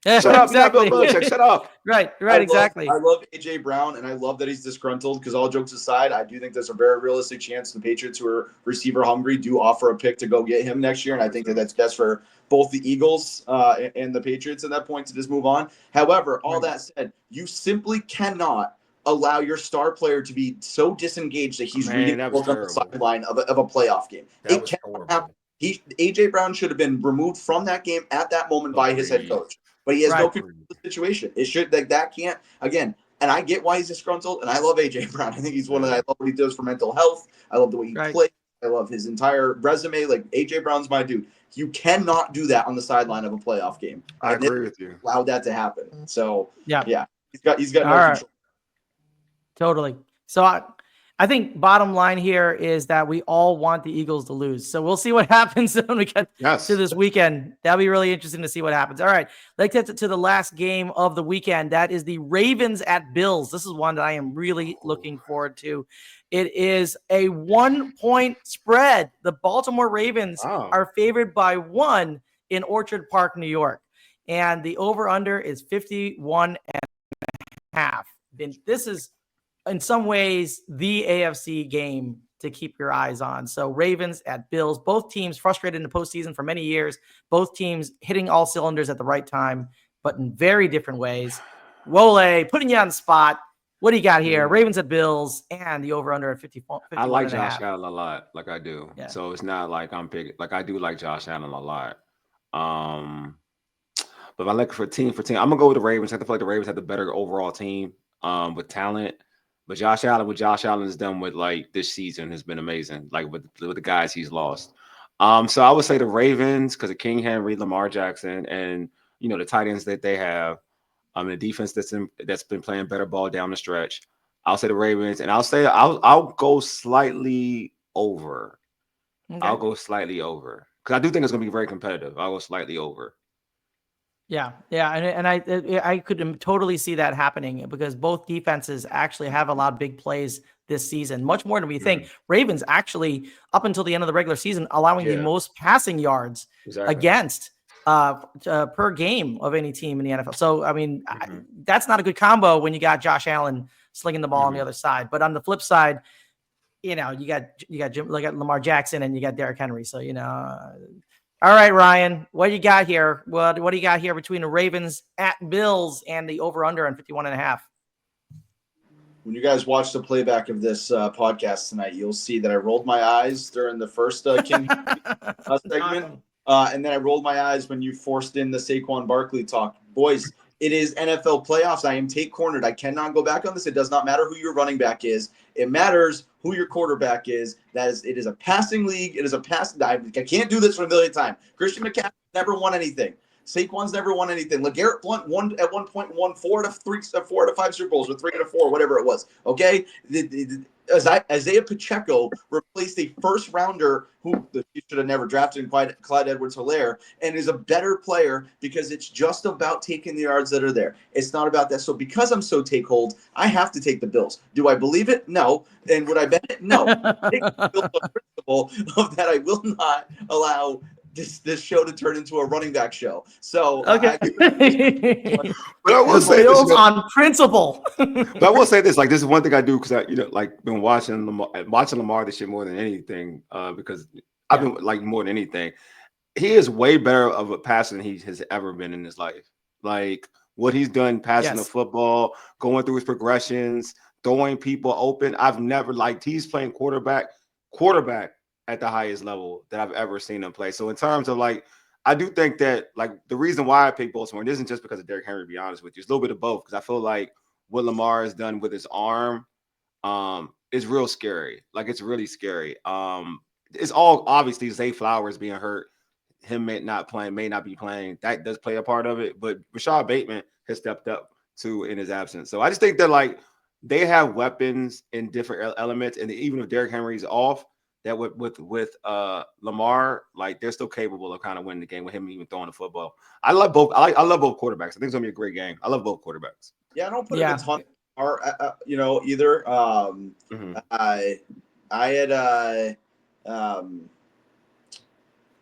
Shut up, exactly. Bill Belichick. Shut up. Right, exactly. I love AJ Brown, and I love that he's disgruntled, because all jokes aside, I do think there's a very realistic chance the Patriots, who are receiver hungry, do offer a pick to go get him next year, and I think that's best for both the Eagles and the Patriots at that point to just move on. However, all that said, you simply cannot allow your star player to be so disengaged that he's reading the book on the sideline of a playoff game. It cannot happen. AJ Brown should have been removed from that game at that moment by his head coach. But he has no control of the situation. It should that can't again. And I get why he's disgruntled. And I love AJ Brown. I think he's I love what he does for mental health. I love the way he plays. I love his entire resume. Like, AJ Brown's my dude. You cannot do that on the sideline of a playoff game. I agree with you. Allow that to happen. So yeah, he's got no control. Totally. So I think bottom line here is that we all want the Eagles to lose. So we'll see what happens when we get to this weekend. That'll be really interesting to see what happens. All right, let's get to the last game of the weekend. That is the Ravens at Bills. This is one that I am really looking forward to. It is a 1-point spread. The Baltimore Ravens are favored by 1 in Orchard Park, New York. And the over-under is 51.5. And this is, in some ways, the AFC game to keep your eyes on. So Ravens at Bills, both teams frustrated in the postseason for many years, both teams hitting all cylinders at the right time, but in very different ways. Wole, putting you on the spot. What do you got here? Ravens at Bills and the over-under at 51. I like Josh Allen a lot, like I do. Yeah. So it's not like I'm big. Like I do like Josh Allen a lot. But if I look for team, I'm gonna go with the Ravens. I feel like the Ravens have the better overall team with talent. But what Josh Allen has done with like this season has been amazing. Like with the guys he's lost. So I would say the Ravens because of King Henry, Lamar Jackson, and the tight ends that they have. The defense that's been playing better ball down the stretch. I'll say the Ravens, and I'll go slightly over. Okay. I'll go slightly over because I do think it's going to be very competitive. I'll go slightly over. Yeah, and I could totally see that happening because both defenses actually have allowed big plays this season, much more than we think. Ravens actually, up until the end of the regular season, allowing the most passing yards against per game of any team in the NFL. So, I mean, that's not a good combo when you got Josh Allen slinging the ball on the other side. But on the flip side, you got Lamar Jackson and you got Derrick Henry. So, all right, Ryan, what do you got here? What do you got here between the Ravens at Bills and the over-under on 51.5? When you guys watch the playback of this podcast tonight, you'll see that I rolled my eyes during the first King segment. And then I rolled my eyes when you forced in the Saquon Barkley talk. Boys, it is NFL playoffs. I am take-cornered. I cannot go back on this. It does not matter who your running back is. It matters who your quarterback is. It is a passing league. It is a passing. I can't do this for a million times. Christian McCaffrey never won anything. Saquon's never won anything. LeGarrette Blount at one point won 4 out of 5 Super Bowls or 3 out of 4, whatever it was. Okay, Isaiah Pacheco replaced a first rounder who he should have never drafted, Clyde Edwards-Helaire, and is a better player because it's just about taking the yards that are there. It's not about that. So because I'm so take hold, I have to take the Bills. Do I believe it? No. And would I bet it? No. I take the Bills on principle of that I will not allow this show to turn into a running back show. So okay. But I will say this on principle. But I will say this, like this is one thing I do because I, like been watching Lamar this year more than anything. Because I've been like more than anything. He is way better of a passer than he has ever been in his life. Like what he's done passing the football, going through his progressions, throwing people open. I've never he's playing quarterback at the highest level that I've ever seen him play. So in terms of I do think that the reason why I picked Baltimore isn't just because of Derrick Henry, to be honest with you. It's a little bit of both because I feel like what Lamar has done with his arm is real scary. It's really scary. It's all obviously Zay Flowers being hurt. Him may not be playing. That does play a part of it. But Rashad Bateman has stepped up too in his absence. So I just think that they have weapons in different elements. And even if Derrick Henry's off, that with Lamar, they're still capable of kind of winning the game with him even throwing the football. I love both. I love both quarterbacks. I think it's gonna be a great game. I love both quarterbacks. Yeah, I don't put a ton either. I had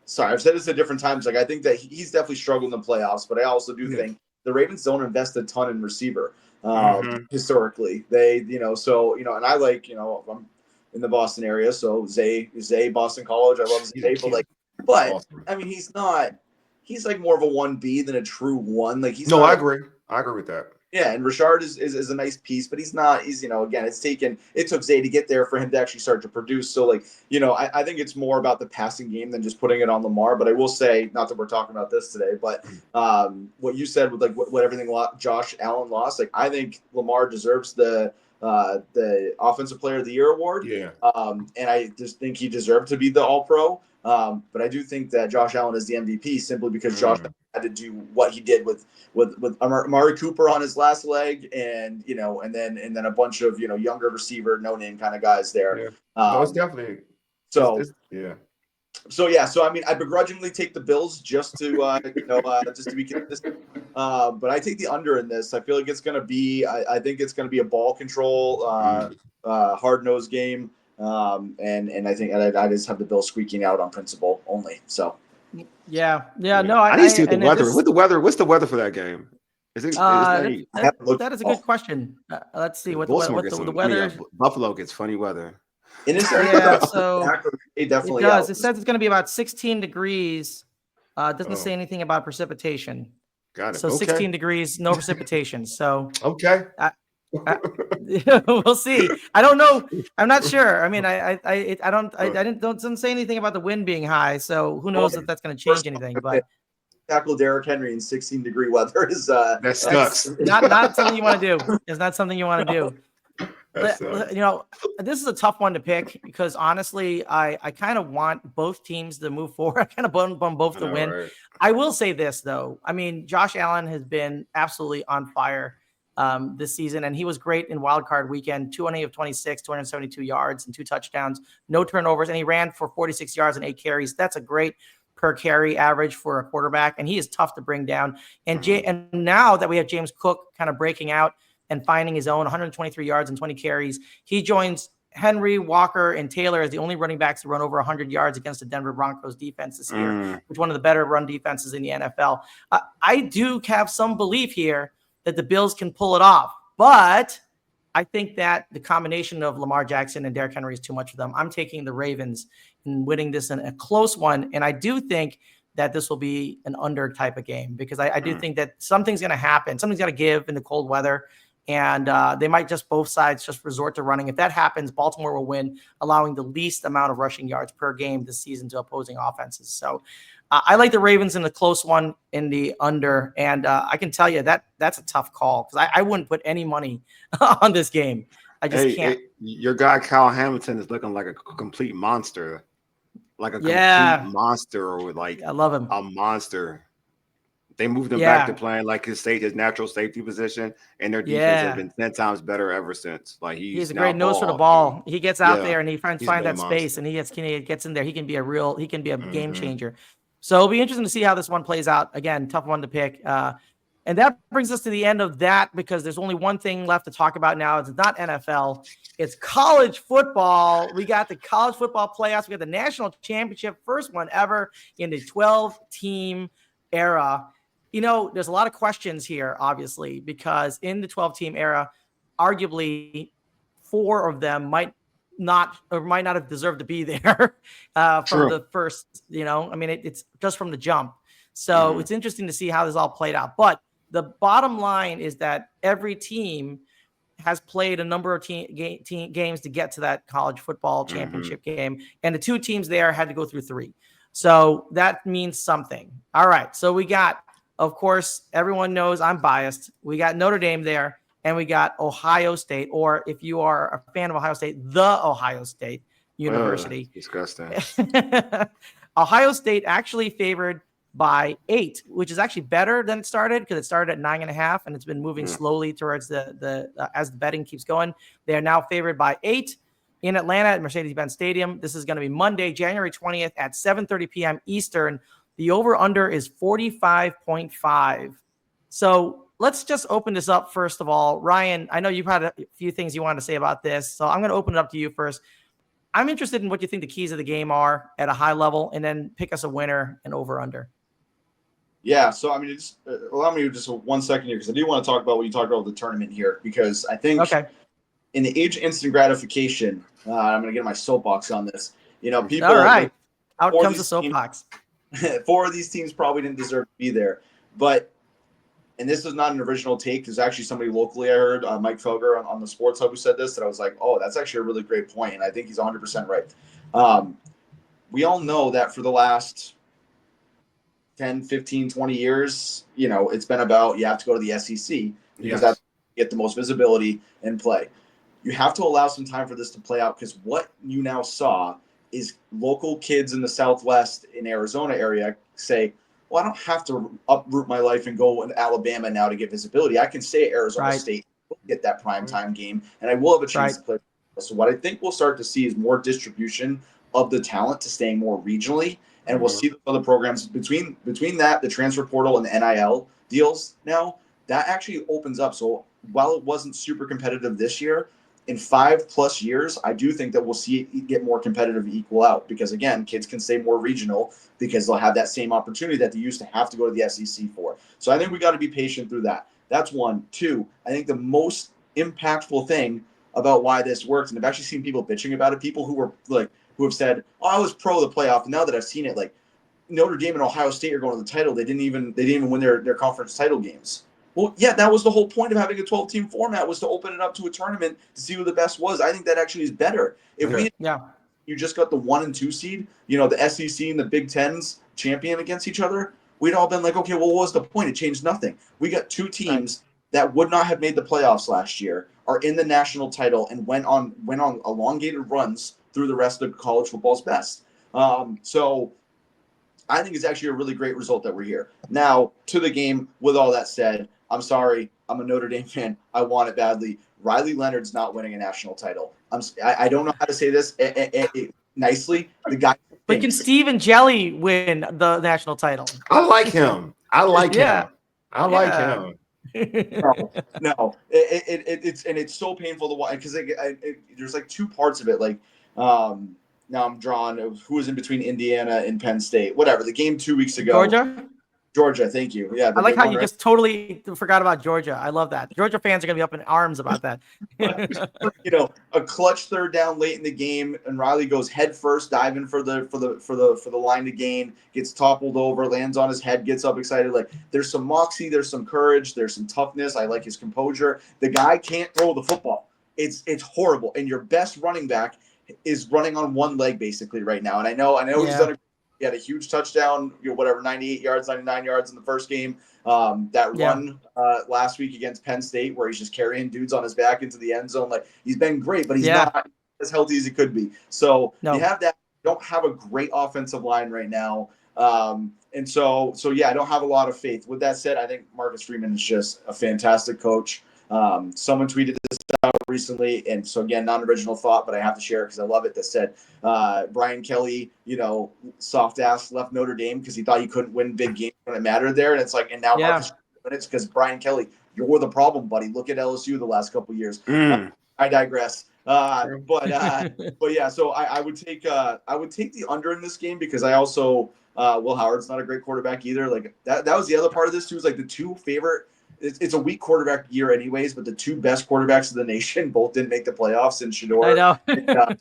sorry, I've said this at different times. I think that he's definitely struggled in the playoffs, but I also do think the Ravens don't invest a ton in receiver historically. They, and I I'm in the Boston area, so Zay, Boston College. I love Zay, but awesome. I mean, he's more of a 1B than a true 1. I agree with that. Yeah, and Rashard is a nice piece, but he's again, it took Zay to get there for him to actually start to produce. So I think it's more about the passing game than just putting it on Lamar. But I will say, not that we're talking about this today, but what you said with what everything Josh Allen lost, I think Lamar deserves the Offensive Player of the Year award. Yeah. And I just think he deserved to be the All-Pro. But I do think that Josh Allen is the MVP simply because Josh had to do what he did with Amari Cooper on his last leg, and and then a bunch of younger receiver, no name kind of guys there. Yeah. No, it's definitely yeah. So I mean, I begrudgingly take the Bills just to just to be consistent. But I take the under in this. I feel like it's going to be. I think it's going to be a ball control, hard nosed game. And I think I just have the Bills squeaking out on principle only. So. Yeah. No, I need to see the weather. What's the weather for that game? Is it? That is a good question. Let's see what the weather. Buffalo gets funny weather. So it definitely does. It says it's going to be about 16 degrees. It doesn't say anything about precipitation. Got it. So 16 degrees, no precipitation. So okay. We'll see. I don't know. I'm not sure. I mean, I don't say anything about the wind being high. So who knows if that's going to change anything? But tackle Derrick Henry in 16-degree weather is that sucks. Not something you want to do. It's not something you want to do. But, this is a tough one to pick because honestly, I kind of want both teams to move forward. I kind of want both to win. Right. I will say this though. I mean, Josh Allen has been absolutely on fire this season, and he was great in wild card weekend. 20 of 26, 272 yards and 2 touchdowns, no turnovers, and he ran for 46 yards and 8 carries. That's a great per carry average for a quarterback, and he is tough to bring down. And and now that we have James Cook kind of breaking out and finding his own 123 yards and 20 carries, he joins Henry, Walker, and Taylor as the only running backs to run over 100 yards against the Denver Broncos defense this year, which is one of the better run defenses in the NFL. I do have some belief here that the Bills can pull it off, but I think that the combination of Lamar Jackson and Derrick Henry is too much for them. I'm taking the Ravens and winning this in a close one, and I do think that this will be an under type of game because I do think that something's going to happen. Something's going to give in the cold weather. And they might just both sides just resort to running. If that happens, Baltimore will win, allowing the least amount of rushing yards per game this season to opposing offenses. So I like the Ravens in the close one in the under. And I can tell you that's a tough call because I wouldn't put any money on this game. I just can't. Your guy, Kyle Hamilton, is looking like a complete monster. Like a complete monster or like I love him. A monster. They moved him back to playing like his natural safety position, and their defense has been 10 times better ever since. Like he's a great nose for the ball. He gets out there and he finds that space, and he gets in there. He can be a game changer. So it'll be interesting to see how this one plays out. Again, tough one to pick. And that brings us to the end of that because there's only one thing left to talk about now. It's not NFL. It's college football. We got the college football playoffs. We got the national championship, first one ever in the 12-team era. There's a lot of questions here, obviously, because in the 12-team era, arguably 4 of them might not have deserved to be there from the first, it's just from the jump. So it's interesting to see how this all played out. But the bottom line is that every team has played a number of games to get to that college football championship game. And the 2 teams there had to go through 3. So that means something. All right. So we got, of course, everyone knows I'm biased. We got Notre Dame there, and we got Ohio State, or if you are a fan of Ohio State, the Ohio State University. Disgusting. Ohio State actually favored by 8, which is actually better than it started because it started at 9.5, and it's been moving slowly towards the as the betting keeps going. They are now favored by 8 in Atlanta at Mercedes-Benz Stadium. This is going to be Monday, January 20th at 7:30 p.m. Eastern. The over-under is 45.5. So let's just open this up first of all. Ryan, I know you've had a few things you wanted to say about this, so I'm going to open it up to you first. I'm interested in what you think the keys of the game are at a high level, and then pick us a winner and over-under. Yeah, so I mean, just allow me just 1 second here because I do want to talk about what you talked about with the tournament here because I think in the age of instant gratification, I'm going to get my soapbox on this. People. All right, out comes the soapbox. 4 of these teams probably didn't deserve to be there. But, and this is not an original take. There's actually somebody locally I heard, Mike Felger on the Sports Hub who said this, that I was like, oh, that's actually a really great point. And I think he's 100% right. We all know that for the last 10, 15, 20 years, it's been about you have to go to the SEC because that's get the most visibility and play. You have to allow some time for this to play out because what you now saw is local kids in the Southwest in Arizona area say, well, I don't have to uproot my life and go to Alabama now to get visibility. I can stay at Arizona State, get that primetime game, and I will have a chance to play. So what I think we'll start to see is more distribution of the talent to staying more regionally, and we'll see the other programs between that, the transfer portal and the NIL deals now, that actually opens up. So while it wasn't super competitive this year, in 5+ years, I do think that we'll see it get more competitive and equal out because, again, kids can stay more regional because they'll have that same opportunity that they used to have to go to the SEC for. So I think we got to be patient through that. That's one. Two, I think the most impactful thing about why this works, and I've actually seen people bitching about it, people who have said, oh, I was pro the playoff. And now that I've seen it, like Notre Dame and Ohio State are going to the title. They didn't even win their conference title games. Well, yeah, that was the whole point of having a 12-team format, was to open it up to a tournament to see who the best was. I think that actually is better. If you just got the 1 and 2 seed, the SEC and the Big Tens champion against each other, we'd all been like, okay, well, what was the point? It changed nothing. We got 2 teams that would not have made the playoffs last year, are in the national title, and went on elongated runs through the rest of college football's best. So I think it's actually a really great result that we're here. Now, to the game, with all that said, I'm sorry. I'm a Notre Dame fan. I want it badly. Riley Leonard's not winning a national title. I don't know how to say this nicely. The guy. But can Steve and Jelly win the national title? I like him. I like him. No. It's so painful to watch because there's like 2 parts of it. Like, now I'm drawn of who was in between Indiana and Penn State. Whatever. The game 2 weeks ago. Georgia, thank you. Yeah, I like how you just totally forgot about Georgia. I love that. Georgia fans are gonna be up in arms about that. A clutch third down late in the game, and Riley goes head first, diving for the line to gain, gets toppled over, lands on his head, gets up excited. Like, there's some moxie, there's some courage, there's some toughness. I like his composure. The guy can't throw the football. It's horrible. And your best running back is running on one leg basically right now. And I know he's done he had a huge touchdown, 98 yards, 99 yards in the first game. Run last week against Penn State where he's just carrying dudes on his back into the end zone. Like, he's been great, but he's not as healthy as he could be. So you have that. You don't have a great offensive line right now. And so I don't have a lot of faith. With that said, I think Marcus Freeman is just a fantastic coach. Someone tweeted this out recently, and so again, non-original thought, but I have to share it because I love it. That said, Brian Kelly, soft ass left Notre Dame because he thought he couldn't win big games when it mattered there, and it's like, and now Marcus, it's because Brian Kelly, you're the problem, buddy. Look at LSU the last couple of years. I digress. But yeah, so I would take the under in this game because I also Will Howard's not a great quarterback either. Like that was the other part of this too. Is like the 2 favorite. It's a weak quarterback year anyways, but the 2 best quarterbacks in the nation both didn't make the playoffs in Shedeur. I know.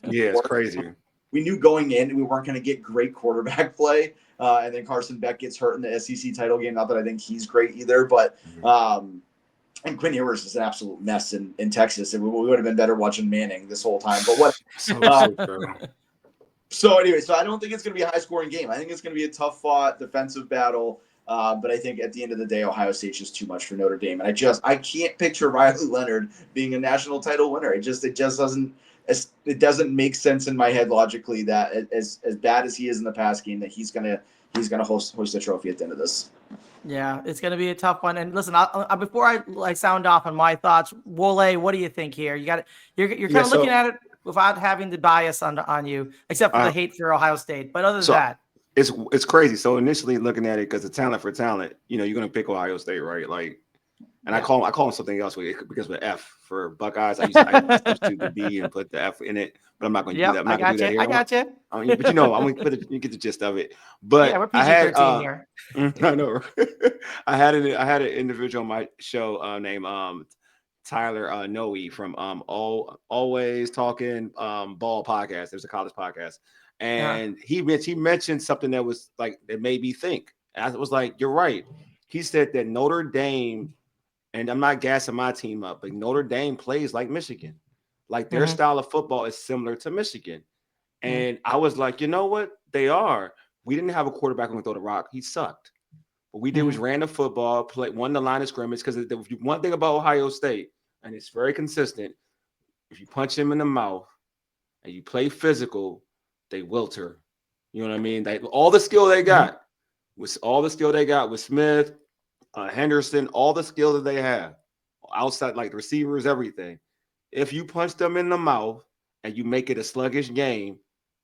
It's crazy. We knew going in we weren't going to get great quarterback play. And then Carson Beck gets hurt in the SEC title game. Not that I think he's great either, but and Quinn Ewers is an absolute mess in Texas. And we would have been better watching Manning this whole time. But what? So anyway, so I don't think it's going to be a high-scoring game. I think it's going to be a tough-fought defensive battle. But I think at the end of the day, Ohio State's just too much for Notre Dame. And I can't picture Riley Leonard being a national title winner. It just doesn't make sense in my head logically that as bad as he is in the past game, that he's gonna hoist a trophy at the end of this. Yeah, it's gonna be a tough one. And listen, before I sound off on my thoughts, Wole, what do you think here? You're kind of looking at it without having the bias on you, except for the hate for Ohio State. But other than that. It's crazy. So initially looking at it, because the talent for talent, you're going to pick Ohio State, right? Like, and I call them something else because of F for Buckeyes. I used to substitute the B and put the F in it, but I'm not going to do that. I'm not going to do that here. I got you. But I'm going to put it. You get the gist of it. But we're PG-13 here. I know. I had an individual on my show named Tyler Noe from Always Talking Ball podcast. There's a college podcast. And he mentioned something that was like, that made me think. And I was like, you're right. He said that Notre Dame, and I'm not gassing my team up, but Notre Dame plays like Michigan. Like their style of football is similar to Michigan. And I was like, you know what? They are. We didn't have a quarterback who could throw the rock. He sucked. What we did was ran the football, won the line of scrimmage, because one thing about Ohio State, and it's very consistent, if you punch him in the mouth and you play physical, they wilter. You know what I mean? All the skill they got, with Smith, Henderson, all the skill that they have outside, like receivers, everything. If you punch them in the mouth and you make it a sluggish game,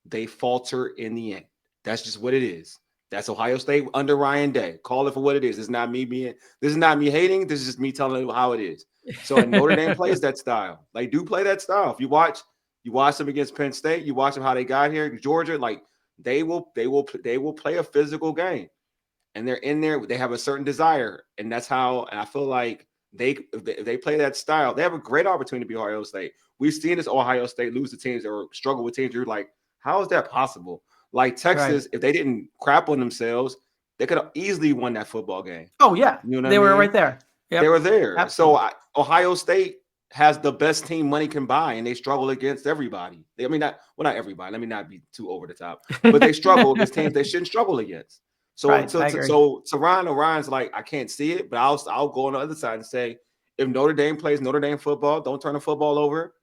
they falter in the end. That's just what it is. That's Ohio State under Ryan Day. Call it for what it is. This is not me hating. This is just me telling you how it is. So and Notre Dame plays that style. They do play that style. If you watch them against Penn State, you watch them how they got here, Georgia, like they will play a physical game. And they're in there, they have a certain desire. And that's how, and I feel like they play that style. They have a great opportunity to be Ohio State. We've seen this Ohio State lose to teams or struggle with teams. You're like, how is that possible? Like Texas, if they didn't crap on themselves, they could have easily won that football game. Oh, yeah. You know they were right there. Yep. They were there. Absolutely. So Ohio State has the best team money can buy, and they struggle against everybody. Not everybody. Let me not be too over the top. But they struggle against teams they shouldn't struggle against. So Ryan's like, I can't see it, but I'll go on the other side and say, if Notre Dame plays Notre Dame football, don't turn the football over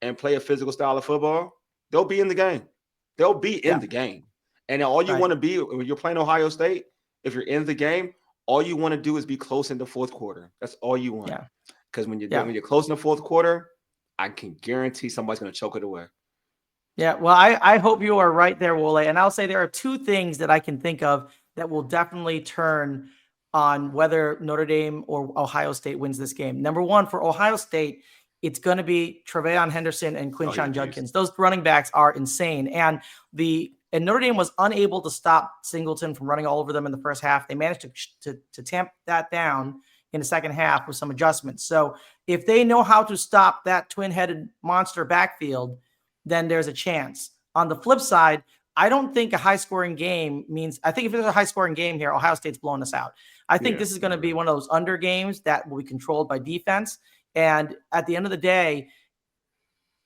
and play a physical style of football, they'll be in the game. They'll be in the game. And all you want to be when you're playing Ohio State, if you're in the game, all you want to do is be close in the fourth quarter. That's all you want. Yeah. Because when you're close in the fourth quarter, I can guarantee somebody's going to choke it away. Yeah, well, I hope you are right there, Wole. And I'll say there are two things that I can think of that will definitely turn on whether Notre Dame or Ohio State wins this game. Number one, for Ohio State, it's going to be Tre'Veon Henderson and Quinshon Judkins. Those running backs are insane. And Notre Dame was unable to stop Singleton from running all over them in the first half. They managed to tamp that down in the second half with some adjustments. So if they know how to stop that twin-headed monster backfield, then there's a chance. On the flip side, I don't think a high-scoring game means – I think if there's a high-scoring game here, Ohio State's blowing us out. I think this is going to be one of those under games that will be controlled by defense. And at the end of the day,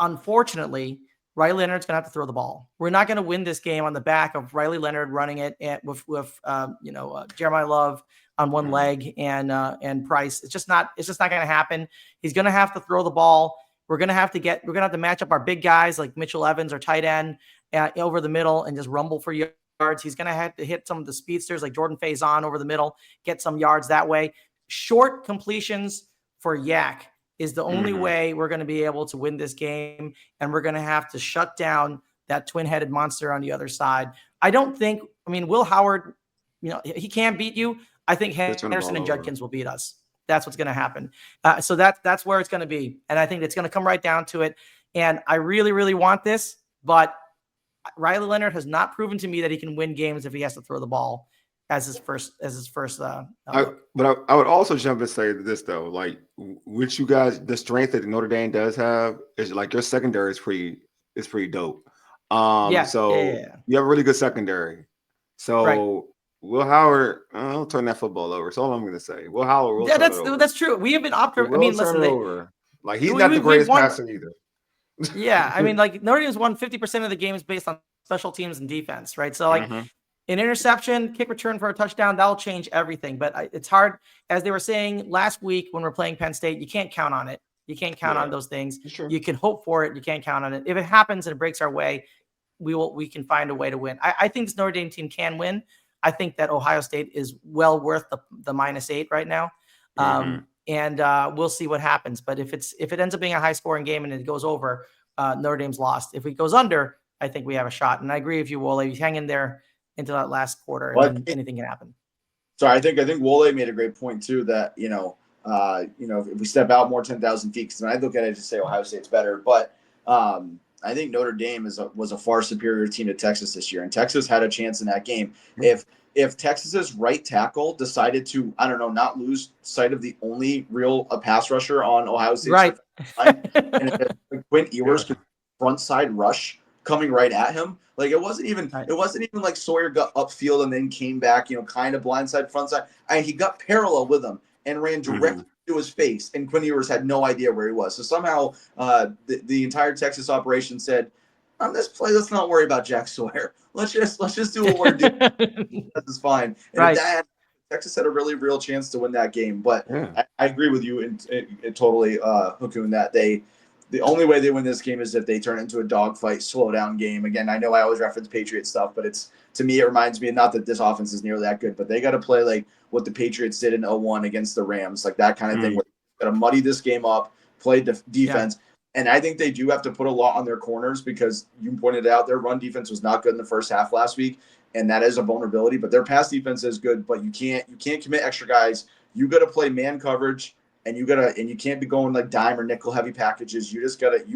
unfortunately, Riley Leonard's going to have to throw the ball. We're not going to win this game on the back of Riley Leonard running it with Jeremiah Love on one leg and Price. It's just not going to happen. He's going to have to throw the ball. We're going to have to match up our big guys like Mitchell Evans or tight end over the middle and just rumble for yards. He's going to have to hit some of the speedsters like Jordan Faison over the middle, get some yards that way. Short completions for Yak is the only way we're going to be able to win this game, and we're going to have to shut down that twin-headed monster on the other side. Will Howard, he can't beat you. I think Henderson and Judkins will beat us. That's what's going to happen. So that's where it's going to be. And I think it's going to come right down to it. And I really, really want this, but Riley Leonard has not proven to me that he can win games if he has to throw the ball as his first. But I would also jump and say this though, like with you guys, the strength that Notre Dame does have is like your secondary is pretty dope. You have a really good secondary. So Will Howard, I'll turn that football over. That's all I'm going to say. Will Howard will turn it over. That's true. We have been over. Like he's not the greatest passer either. Notre Dame's won 50% of the games based on special teams and defense, right? So an interception, kick return for a touchdown, that'll change everything. But it's hard, as they were saying last week when we're playing Penn State, you can't count on it. You can't count on those things. Sure. You can hope for it. You can't count on it. If it happens and it breaks our way, we can find a way to win. I think this Notre Dame team can win. I think that Ohio State is well worth the -8 right now. And we'll see what happens. But if it ends up being a high scoring game and it goes over, Notre Dame's lost. If it goes under, I think we have a shot. And I agree with you, Wole. You hang in there into that last quarter, and then anything can happen. So I think Wole made a great point too. That if we step out more 10,000 feet, because I look at it to say Ohio State's better, but I think Notre Dame was a far superior team to Texas this year, and Texas had a chance in that game. If Texas's right tackle decided to, not lose sight of the only real pass rusher on Ohio State's right, and Quinn Ewers front side rush coming right at him, like it wasn't even like Sawyer got upfield and then came back, kind of blindside front side. He got parallel with him and ran directly to his face, and Quinn Ewers had no idea where he was. So somehow the entire Texas operation said, on this play, let's not worry about Jack Sawyer. Let's just do what we're doing. This is fine. And Texas had a really real chance to win that game. But I agree with you and totally, Hukun, that they the only way they win this game is if they turn it into a dogfight, slow down game. Again, I know I always reference Patriot stuff, but to me, it reminds me, not that this offense is nearly that good, but they got to play like what the Patriots did in 0-1 against the Rams, like that kind of thing. Where they got to muddy this game up, play defense. Yeah. And I think they do have to put a lot on their corners because you pointed out their run defense was not good in the first half last week, and that is a vulnerability. But their pass defense is good, but you can't commit extra guys. You got to play man coverage. And you can't be going like dime or nickel heavy packages. You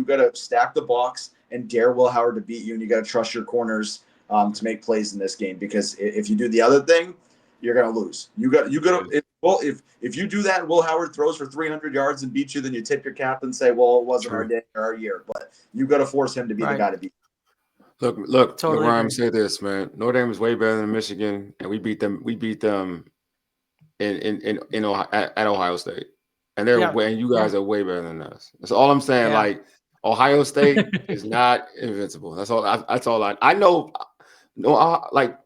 gotta stack the box and dare Will Howard to beat you, and you gotta trust your corners to make plays in this game. Because if you do the other thing, you're gonna lose. If you do that and Will Howard throws for 300 yards and beats you, then you tip your cap and say, well, it wasn't our day or our year. But you gotta force him to be the guy to beat. Look, totally Ryan, say this, man. Notre Dame is way better than Michigan, and we beat them in at Ohio State. And you guys are way better than us. That's all I'm saying. Yeah. Like Ohio State is not invincible. That's all. I know. No, like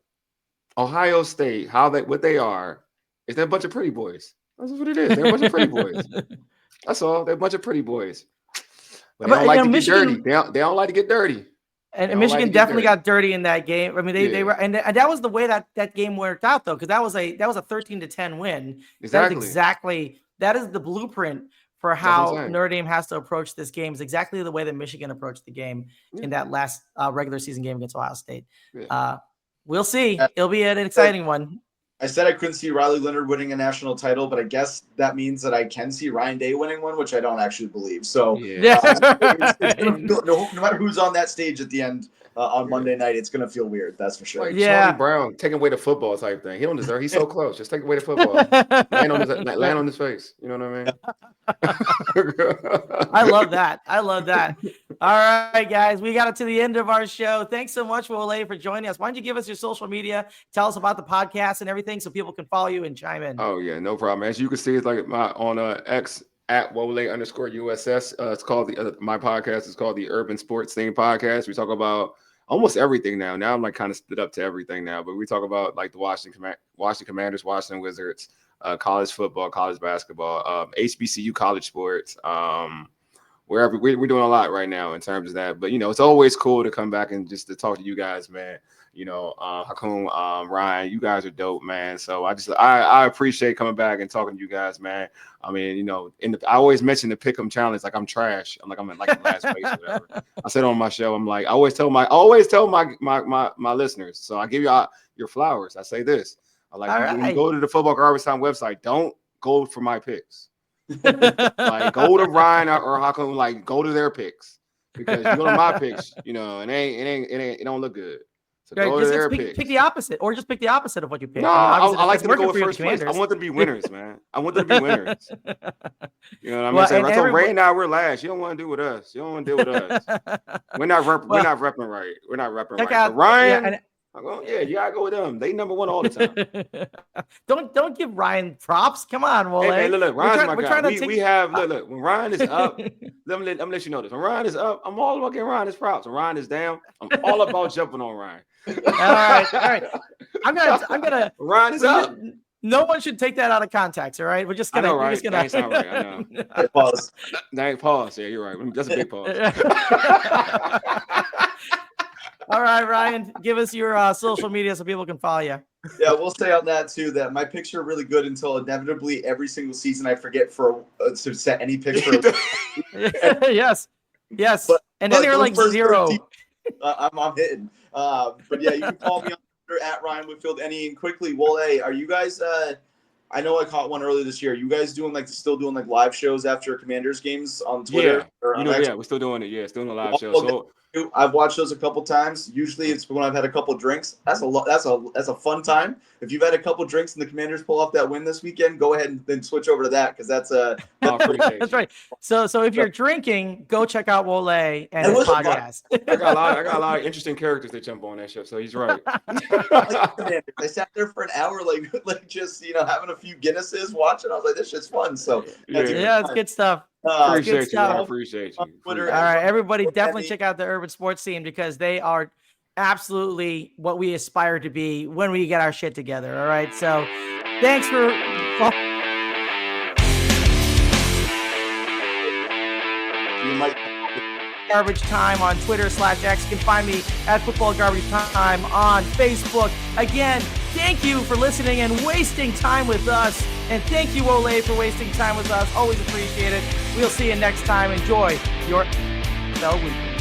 Ohio State, what they are is they're a bunch of pretty boys. That's what it is. They're a bunch of pretty boys. That's all. They're a bunch of pretty boys. But they don't like to get dirty. They don't like to get dirty. And Michigan definitely got dirty in that game. I mean, they were, and that was the way that game worked out though, because that was a 13-10 win. Exactly. That is the blueprint for how Notre Dame has to approach this game. Is exactly the way that Michigan approached the game in that last regular season game against Ohio State. Yeah. We'll see. It'll be an exciting one. I said I couldn't see Riley Leonard winning a national title, but I guess that means that I can see Ryan Day winning one, which I don't actually believe. So no matter who's on that stage at the end on Monday night, it's going to feel weird. That's for sure. Like Charlie Brown taking away the football type thing. He don't deserve. He's so close. Just take away the football. land on his face. You know what I mean? I love that. All right, guys, we got it to the end of our show. Thanks so much, Wole, for joining us. Why don't you give us your social media? Tell us about the podcast and everything so people can follow you and chime in. Oh, yeah, no problem. As you can see, it's like on X at Wole_USS. It's called my podcast is called the Urban Sports Theme Podcast. We talk about almost everything now. Now I'm like kind of split up to everything now, but we talk about like the Washington Commanders, Washington Wizards, college football, college basketball, HBCU college sports, wherever. We're doing a lot right now in terms of that. But, it's always cool to come back and just to talk to you guys, man. Hakoon, Ryan, you guys are dope, man. So I appreciate coming back and talking to you guys, man. I mean, I always mention the Pick'em challenge like I'm trash. I'm in last place or whatever. I said on my show, I'm like, I always tell my listeners. So I give you your flowers. I say this. When you go to the Football Garbage Time website, don't go for my picks. Like go to Ryan or Hakoon, like go to their picks, because you go to my picks, it don't look good. So go to their picks. Pick the opposite, or just pick the opposite of what you pick. No, I like them to go first place. I want them to be winners, man. I want them to be winners. You know what I mean? I told Ray and I we're last. You don't want to deal with us. You don't want to deal with us. We're not repping right. We're not repping right. But Ryan. You gotta go with them. They number one all the time. Don't give Ryan props. Come on, Wole. Hey, man, look, Ryan's my guy. We have look. When Ryan is up, let me let you know this. When Ryan is up, I'm all about getting Ryan his props. When Ryan is down, I'm all about jumping on Ryan. All right. I'm gonna. Ryan is up. No one should take that out of context. All right, we're just gonna. We're just gonna. That's not right. I know. Pause. Pause. Yeah, you're right. That's a big pause. All right, Ryan, give us your social media so people can follow you. Yeah, we'll say on that too that my picks are really good until inevitably every single season I forget to set any picture. Yes. And then you're like 0. I'm hitting. But yeah, you can follow me on Twitter at Ryan Whitfield. And quickly, Wole, are you guys? I know I caught one earlier this year. You guys still doing live shows after Commanders games on Twitter? Yeah, we're still doing it. Yeah, still doing a live show. So I've watched those a couple times. Usually it's when I've had a couple drinks. That's a fun time. If you've had a couple drinks and the Commanders pull off that win this weekend, go ahead and then switch over to that, because that's that's right. So if you're drinking, go check out Wole and his podcast. I got a lot of interesting characters that jump on that show. So he's right. I sat there for an hour, just having a few Guinnesses, watching. I was like, this shit's fun. So it's good stuff. Appreciate you. I appreciate you. Twitter, all right, everybody, definitely check out the Urban Sports Team, because they are absolutely what we aspire to be when we get our shit together. All right, so thanks for. You might. Garbage Time on Twitter/X. You can find me at Football Garbage Time on Facebook. Again, thank you for listening and wasting time with us. And thank you, Wole, for wasting time with us. Always appreciate it. We'll see you next time. Enjoy your NFL week.